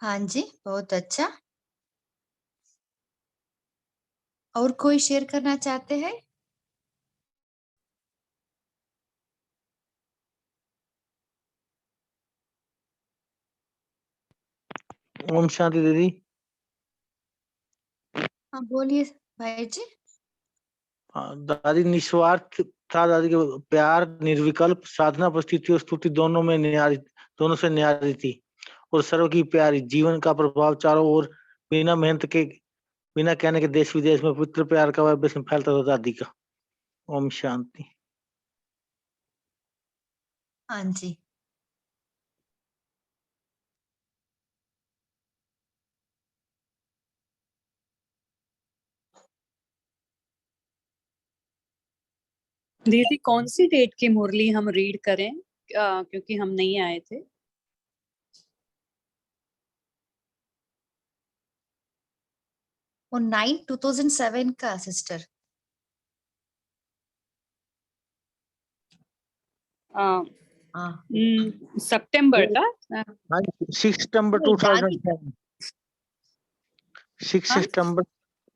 हाँ जी, बहुत अच्छा। और कोई शेयर करना चाहते हैं? ओम शांति दीदी। हाँ बोलिए भाई जी। दादी निस्वार्थ था, दादी के प्यार निर्विकल्प, साधना परिस्थिति और स्तुति दोनों में न्यारी, दोनों से न्यारी थी और सर्व की प्यारी। जीवन का प्रभाव चारों ओर बिना मेहनत के, बिना कहने के देश विदेश में पवित्र प्यार का वाइब्रेशन फैलता था दादी का। ओम शांति। हाँ जी। दीदी कौन सी डेट की मुरली हम रीड करें, क्योंकि हम नहीं आए थे। वो 9/2007 का सिस्टर। हाँ, हाँ सितंबर का। हाँ, 6 सितंबर नहीं, दादी 2007। 6 हाँ? सितंबर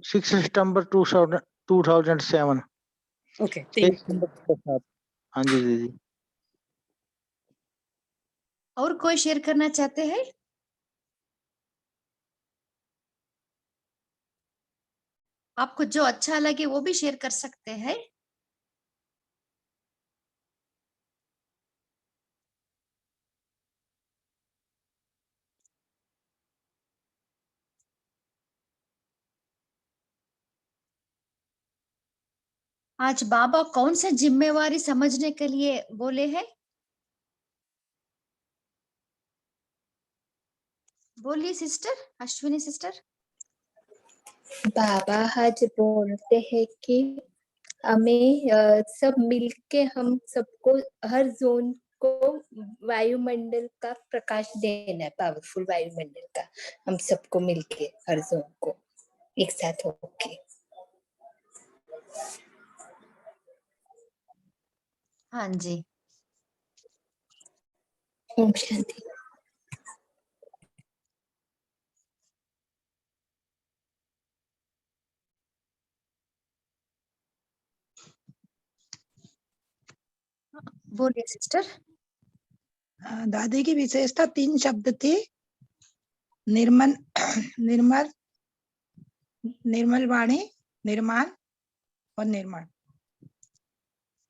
6 सितंबर 2007। Okay, 6 thank you. सितंबर के साथ। हाँ जी दीदी। और कोई शेयर करना चाहते हैं? आपको जो अच्छा लगे वो भी शेयर कर सकते हैं। आज बाबा कौन सा जिम्मेवारी समझने के लिए बोले हैं? बोलिए सिस्टर, अश्विनी सिस्टर। बाबा आज बोलते हैं कि हमें सब मिलके हम सबको हर जोन को वायुमंडल का प्रकाश देना है, पावरफुल वायुमंडल का। हम सबको मिलके हर जोन को एक साथ होके। हाँ जी। ओम शांति। बोलिए सिस्टर। दादी की विशेषता 3 शब्द थी। निर्मल निर्मल निर्मल वाणी, निर्माण और निर्माण।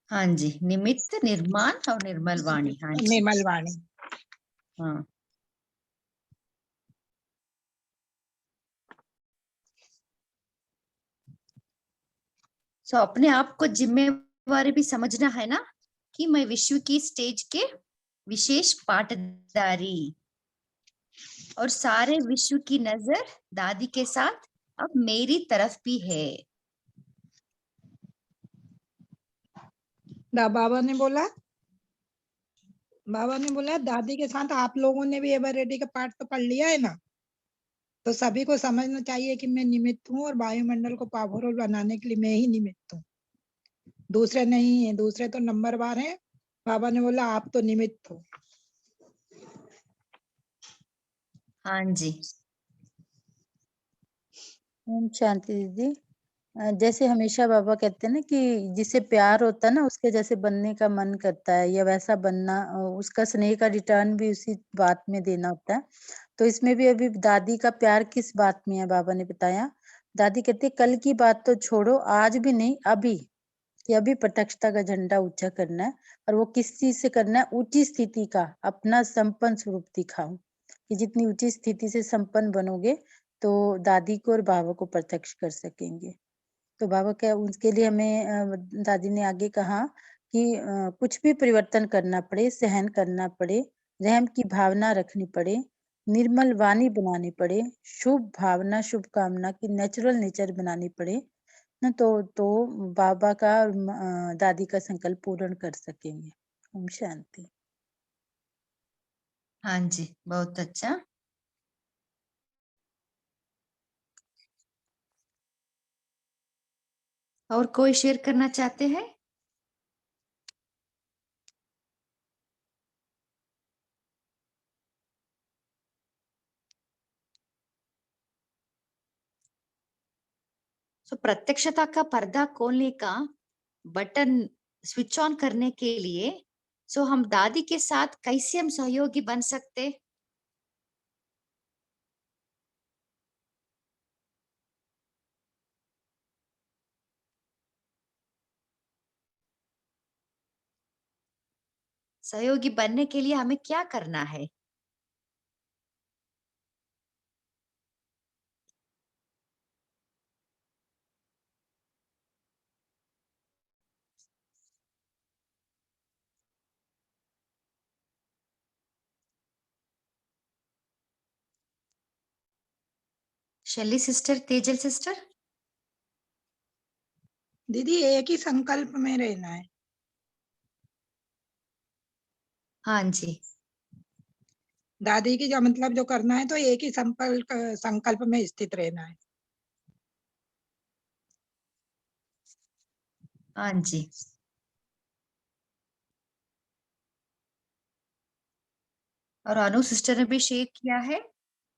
हाँ जी, निमित्त, निर्माण और निर्मल वाणी। हाँ जी। निर्मल वाणी। हाँ। सो अपने आप को जिम्मेवारी भी समझना है ना, कि मैं विश्व की स्टेज के विशेष पाटदारी, और सारे विश्व की नजर दादी के साथ अब मेरी तरफ भी है। बाबा ने बोला दादी के साथ आप लोगों ने भी एवर रेडी का पाठ तो पढ़ लिया है ना, तो सभी को समझना चाहिए कि मैं निमित्त हूँ और वायुमंडल को पावरफुल बनाने के लिए मैं ही निमित्त हूँ, दूसरे नहीं है। दूसरे तो नंबरवार हैं। बाबा ने बोला आप तो निमित्त हो। हाँ जी। ओम शांति दीदी। जैसे हमेशा बाबा कहते हैं ना कि जिसे प्यार होता है ना उसके जैसे बनने का मन करता है या वैसा बनना, उसका स्नेह का रिटर्न भी उसी बात में देना होता है। तो इसमें भी अभी दादी का प्यार किस बात में है बाबा ने बताया। दादी कहती है कल की बात तो छोड़ो, आज भी नहीं अभी, कि अभी प्रत्यक्षता का झंडा ऊंचा करना है। और वो किस चीज से करना है? ऊंची स्थिति का अपना संपन्न स्वरूप दिखाओ, कि जितनी ऊंची स्थिति से संपन्न बनोगे तो दादी को और बाबा को प्रत्यक्ष कर सकेंगे। तो बाबा क्या उसके लिए हमें दादी ने आगे कहा कि कुछ भी परिवर्तन करना पड़े, सहन करना पड़े, रहम की भावना रखनी पड़े, निर्मल वाणी बनानी पड़े, शुभ भावना शुभ कामना की नेचुरल नेचर बनानी पड़े ना, तो बाबा का और दादी का संकल्प पूर्ण कर सकेंगे। ओम शांति। हाँ जी, बहुत अच्छा। और कोई शेयर करना चाहते हैं? सो प्रत्यक्षता का पर्दा खोलने का बटन स्विच ऑन करने के लिए सो हम दादी के साथ कैसे हम सहयोगी बन सकते? सहयोगी बनने के लिए हमें क्या करना है? शैली सिस्टर, तेजल सिस्टर। दीदी एक ही संकल्प में रहना है। हाँ जी, दादी की जो मतलब जो करना है तो एक ही संकल्प में स्थित रहना है। हाँ जी। और अनु सिस्टर ने भी शेयर किया है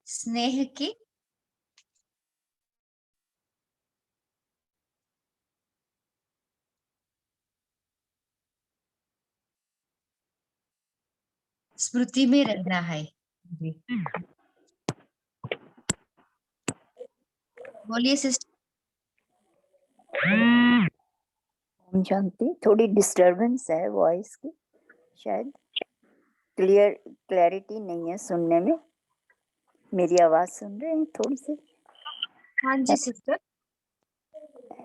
स्नेह की। स्मृति में रहना है जी। बोलिए सिस्टर। ओम शांति। थोड़ी डिस्टरबेंस है वॉइस की, शायद क्लैरिटी नहीं है सुनने में। मेरी आवाज सुन रहे हैं थोड़ी सी? हाँ जी सिस्टर।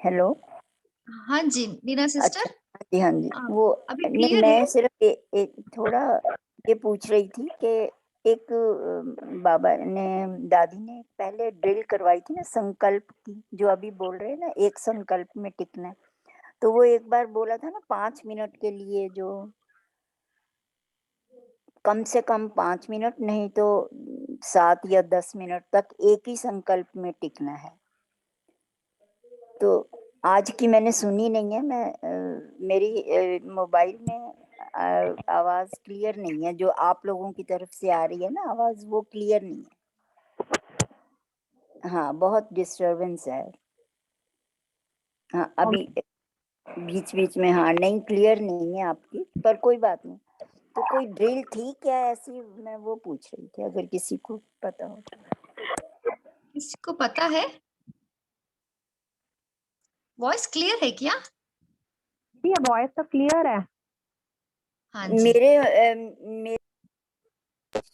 हेलो। हाँ जी नीना सिस्टर। अच्छा जी, हाँ जी। वो अभी नहीं, क्लियर मैं है? सिर्फ थोड़ा ये पूछ रही थी कि एक बाबा ने, दादी ने पहले ड्रिल करवाई थी ना संकल्प की, जो अभी बोल रहे हैं ना एक संकल्प में टिकना है, तो वो एक बार बोला था ना 5 मिनट के लिए, जो कम से कम 5 मिनट नहीं तो 7 या 10 मिनट तक एक ही संकल्प में टिकना है। तो आज की मैंने सुनी नहीं है। मेरी मोबाइल में आवाज क्लियर नहीं है, जो आप लोगों की तरफ से आ रही है ना आवाज, वो क्लियर नहीं है। हाँ, बहुत डिस्टरबेंस है। हाँ, अभी बीच बीच में, हाँ नहीं, क्लियर नहीं है आपकी, पर कोई बात नहीं। तो कोई ड्रिल थी क्या ऐसी, मैं वो पूछ रही थी, अगर किसी को पता हो। किसी को पता है? वॉइस क्लियर है क्या? ये वॉइस तो क्लियर है। हाँ जी। मेरे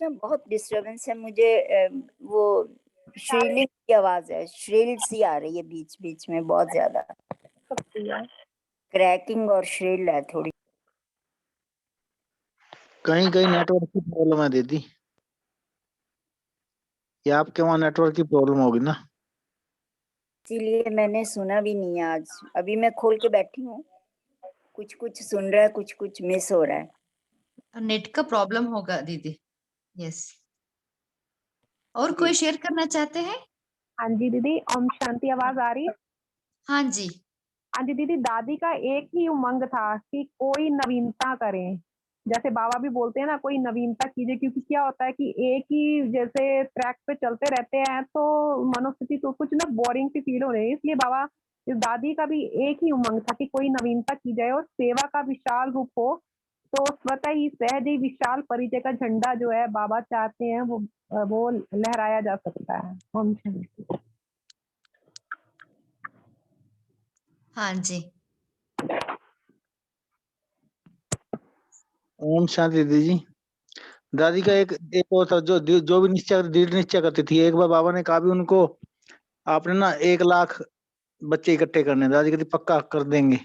ना बहुत डिस्टरबेंस है मुझे। वो श्रीलिंग की आवाज है, श्रिल सी आ रही है बीच बीच में, बहुत ज्यादा क्रैकिंग और श्रिल है थोड़ी। कहीं कहीं नेटवर्क की प्रॉब्लम है दीदी, या आपके वहाँ नेटवर्क की प्रॉब्लम होगी ना, इसीलिए मैंने सुना भी नहीं है आज। अभी मैं खोल के बैठी हूँ, कुछ कुछ सुन रहा है, कुछ कुछ मिस हो रहा है। नेट का प्रॉब्लम होगा दीदी। यस। और कोई शेयर करना चाहते हैं? हाँ जी दीदी, ओम शांति, आवाज आ रही है? हाँ जी। हाँ जी दीदी, दादी का एक ही उमंग था कि कोई नवीनता करें। जैसे बाबा भी बोलते हैं ना, कोई नवीनता कीजिए, क्योंकि क्या होता है कि एक ही जैसे ट्रैक पे चलते रहते हैं तो मनोस्थिति तो कुछ ना बोरिंग सी फील हो रही है। इसलिए बाबा, इस दादी का भी एक ही उमंग था कि कोई नवीनता की जाए और सेवा का विशाल रूप हो। तो स्वतः ही सहज ही विशाल परिचय का झंडा जो है बाबा चाहते हैं वो लहराया जा सकता है। ओम शांति। हाँ जी। ओम शांति दीदी जी। दादी का एक और था, जो जो भी निश्चय, दृढ़ निश्चय करती थी। एक बार बाबा ने कहा भी उनको, आपने ना 1 लाख बच्चे इकट्ठे करने। दादी कहती पक्का कर देंगे।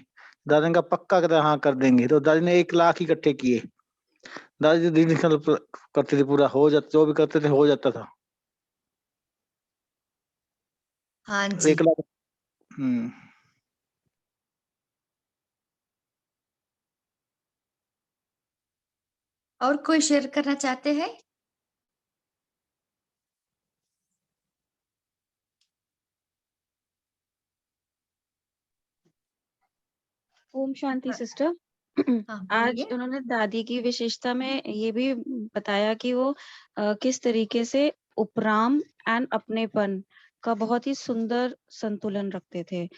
दादी ने कहा पक्का कहता हाँ कर देंगे। तो दादी ने 1 लाख इकट्ठे किए। दादी दृढ़ निश्चय करती थी, पूरा हो जाता, जो भी करते थे हो जाता था। हाँ जी। 1 लाख। हम्म। और कोई शेयर करना चाहते हैं? ओम शांति सिस्टर। हाँ आज बोलिए। उन्होंने दादी की विशेषता में ये भी बताया कि वो किस तरीके से उपराम एंड अपनेपन का बहुत ही सुंदर संतुलन रखते थे,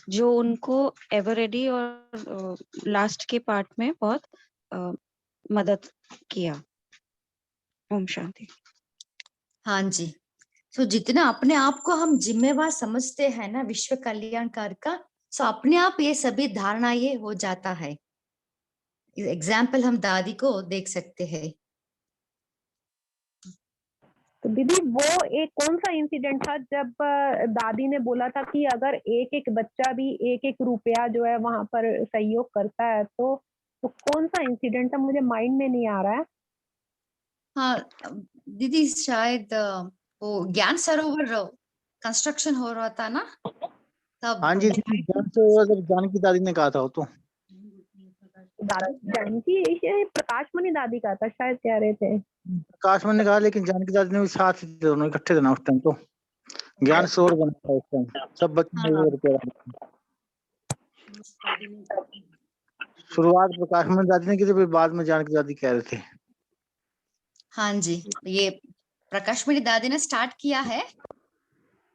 जो उनको एवर रेडी और लास्ट के पार्ट में बहुत मदद किया। ओम शांति। हाँ जी। तो जितना अपने आप को हम जिम्मेवार समझते हैं ना विश्व कल्याणकार का, सो अपने आप ये सभी धारणा ये हो जाता है। एग्जाम्पल हम दादी को देख सकते हैं। तो दीदी, वो एक कौन सा इंसिडेंट था जब दादी ने बोला था कि अगर एक एक बच्चा भी 1-1 रुपया जो है वहां पर सहयोग करता है तो कौन सा इंसिडेंट था? मुझे माइंड में नहीं आ रहा है। हाँ दीदी, शायद वो ज्ञान सरोवर कंस्ट्रक्शन हो रहा था ना तब। हाँ जी, जानकी दादी ने कहा था वो तो। जानकी ये प्रकाशमणि दादी का था शायद, कह रहे थे। प्रकाशमणि ने कहा, लेकिन जानकी दादी ने भी साथ ही थे, दोनों इकट्ठे थे ना उस टाइम तो। ज्ञान शोर बना था उस टाइम, सब बच्चे। शुरुआत प्रकाशमणि दादी ने की थी, फिर बाद में जानकी दादी कह रहे थे। हाँ जी, ये प्रकाशमणि दादी ने स्टार्ट किया है।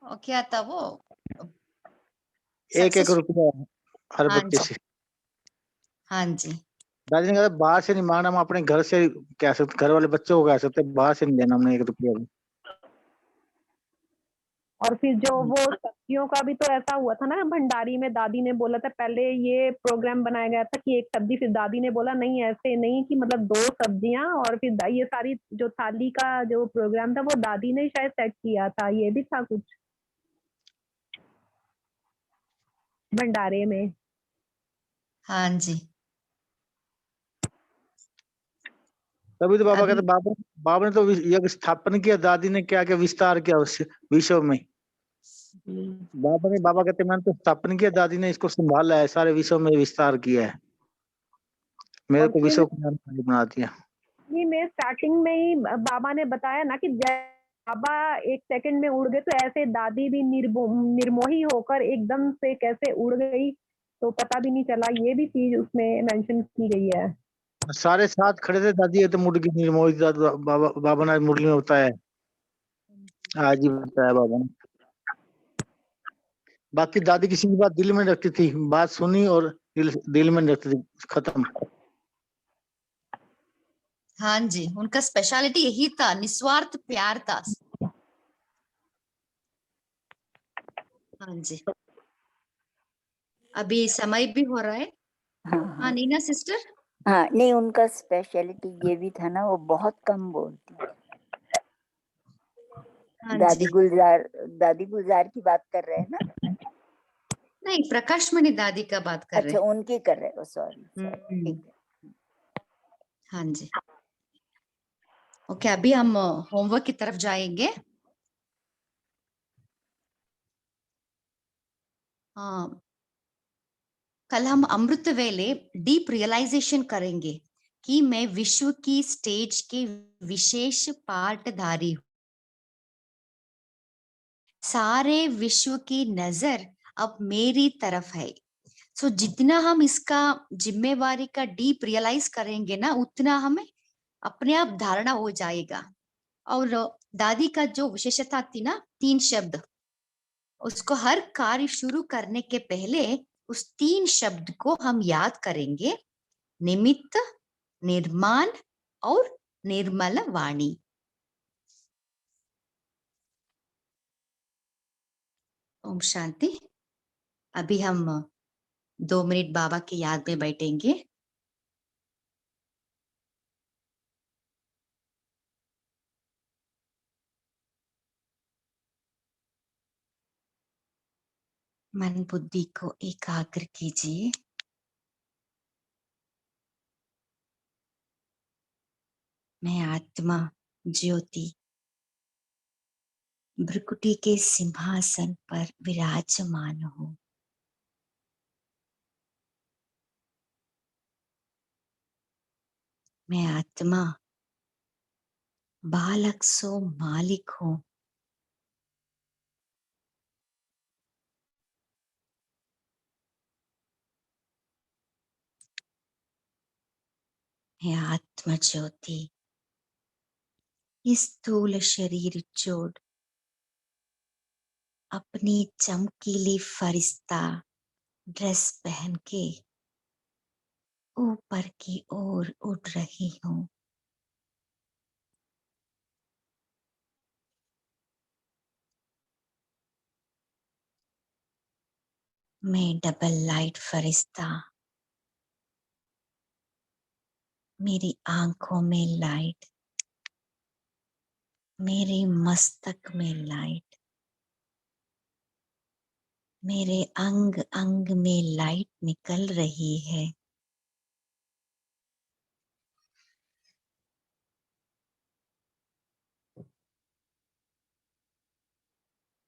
और क्या था वो, 1-1 रुपया हर हाँ बच्चे जी, से। हाँ जी, दादी ने कहा बाहर से नहीं मांगना, हम अपने घर से कह सकते, घर वाले बच्चों को कह सकते, बाहर से नहीं देना हमने 1 रुपया भी। और फिर जो वो सब्जियों का भी तो ऐसा हुआ था ना भंडारी में, दादी ने बोला था पहले ये प्रोग्राम बनाया गया था कि 1 सब्जी, फिर दादी ने बोला नहीं ऐसे नहीं, कि मतलब 2 सब्जियां, और फिर ये सारी जो थाली का जो प्रोग्राम था वो दादी ने शायद सेट किया था, ये भी था कुछ भंडारे में। हाँ जी। तभी तो बाबा अभी कहते, बाबा ने तो यज्ञ स्थापन किया, दादी ने क्या क्या विस्तार किया उस विश्व में। बाबा कहते मैंने तो स्थापन किया, दादी ने इसको संभाला है, सारे विश्व में विस्तार किया है, मेरे और को फिर विश्व को बना दिया। ये मैं स्टार्टिंग में ही बाबा ने बताया ना कि बाबा 1 सेकंड में उड़ गए, तो ऐसे दादी भी निर्मोही होकर एकदम से कैसे उड़ गई, तो पता भी नहीं चला, ये भी चीज उसमें मेंशन की गई है। सारे साथ खड़े थे, दादी ये तो मुड़ की निर्मोही, बाबा ने मुरली में बताया, आज ही बताया बाबा ने। बाकी दादी किसी की बात दिल में रखती थी, बात सुनी और दिल में रखती थी, खत्म। हाँ जी, उनका स्पेशलिटी यही था, निस्वार्थ प्यार था। हाँ जी, अभी समय भी हो रहा है। हाँ नीना सिस्टर। हाँ, नहीं उनका स्पेशलिटी ये भी था ना, वो बहुत कम बोलती। हाँ दादी जी, गुलजार की बात कर रहे हैं ना? नहीं प्रकाशमणि दादी का बात कर रहे अच्छा, हैं। उनकी कर रहे हो, सॉरी ठीक है। हाँ जी, ओके, अभी हम होमवर्क की तरफ जाएंगे। हाँ, कल हम अमृत वेले डीप रियलाइजेशन करेंगे कि मैं विश्व की स्टेज के विशेष पाठधारी हूँ। सारे विश्व की नजर अब मेरी तरफ है। सो जितना हम इसका जिम्मेवारी का डीप रियलाइज करेंगे ना, उतना हमें अपने आप धारणा हो जाएगा। और दादी का जो विशेषता थी ना, 3 शब्द, उसको हर कार्य शुरू करने के पहले उस 3 शब्द को हम याद करेंगे, निमित्त, निर्माण और निर्मल वाणी। ओम शांति। अभी हम 2 मिनट बाबा की याद में बैठेंगे। मन बुद्धि को एकाग्र कीजिए। मैं आत्मा ज्योति भ्रुकुटी के सिंहासन पर विराजमान हूँ। मैं आत्मा बालक सो मालिक हूँ। मैं आत्मा ज्योति इस स्थूल शरीर जोड़ अपनी चमकीली फरिश्ता ड्रेस पहन के ऊपर की ओर उड़ रही हूँ। मैं डबल लाइट फरिश्ता, मेरी आंखों में लाइट, मेरे मस्तक में लाइट, मेरे अंग अंग में लाइट निकल रही है।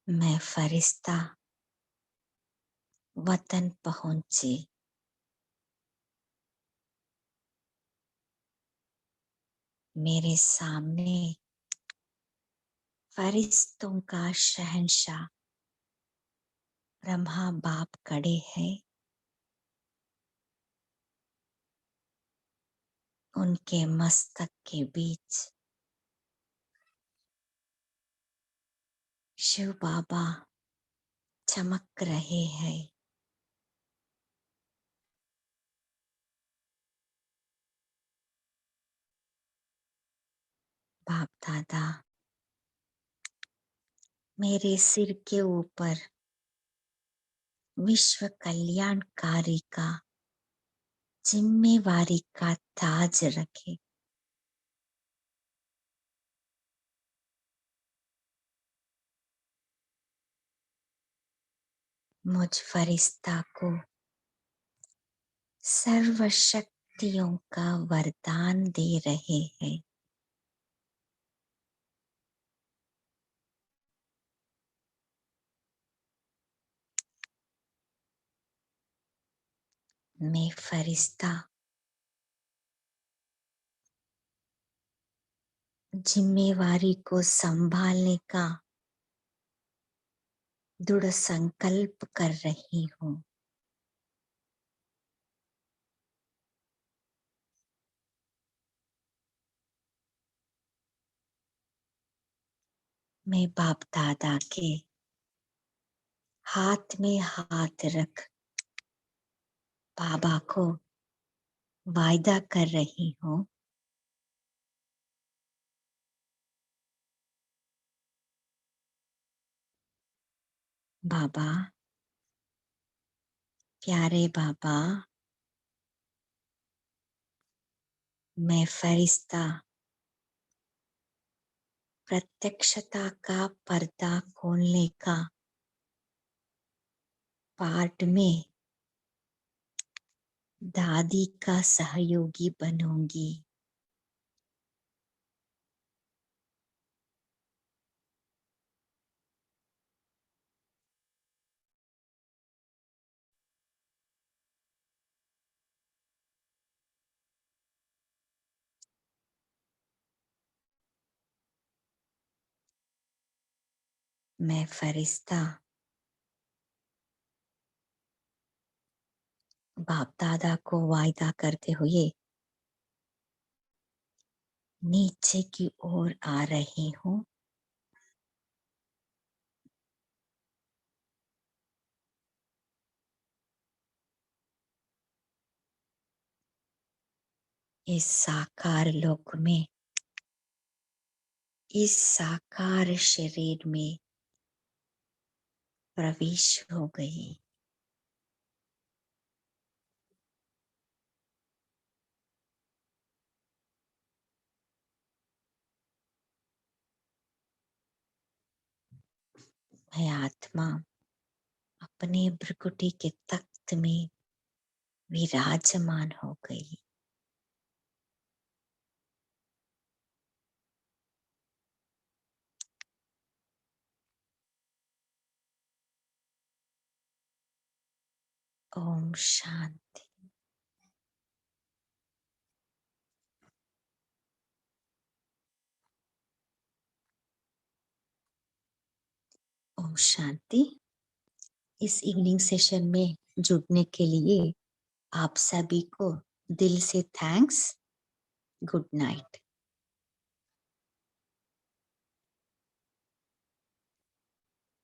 मैं फरिश्ता वतन पहुंचे। मेरे सामने फरिश्तों का शहंशाह ब्रह्मा बाप खड़े हैं। उनके मस्तक के बीच शिव बाबा चमक रहे हैं। बाप दादा मेरे सिर के ऊपर विश्व कल्याणकारी का जिम्मेवारी का ताज रखे। मुझ फरिश्ता को सर्व शक्तियों का वरदान दे रहे हैं। मैं फरिश्ता जिम्मेवारी को संभालने का दृढ़ संकल्प कर रही हूँ। मैं बाप दादा के हाथ में हाथ रख बाबा को वायदा कर रही हूँ। बाबा, प्यारे बाबा, मैं फरिश्ता प्रत्यक्षता का पर्दा खोलने का पार्ट में दादी का सहयोगी बनूंगी। मैं फरिश्ता बाप दादा को वायदा करते हुए नीचे की ओर आ रही हूँ। इस साकार लोक में, इस साकार शरीर में प्रवेश हो गई। मैं आत्मा अपने भ्रकुटी के तख्त में विराजमान हो गई। ओम शांति। ओम शांति। इस इवनिंग सेशन में जुड़ने के लिए आप सभी को दिल से थैंक्स। Good night.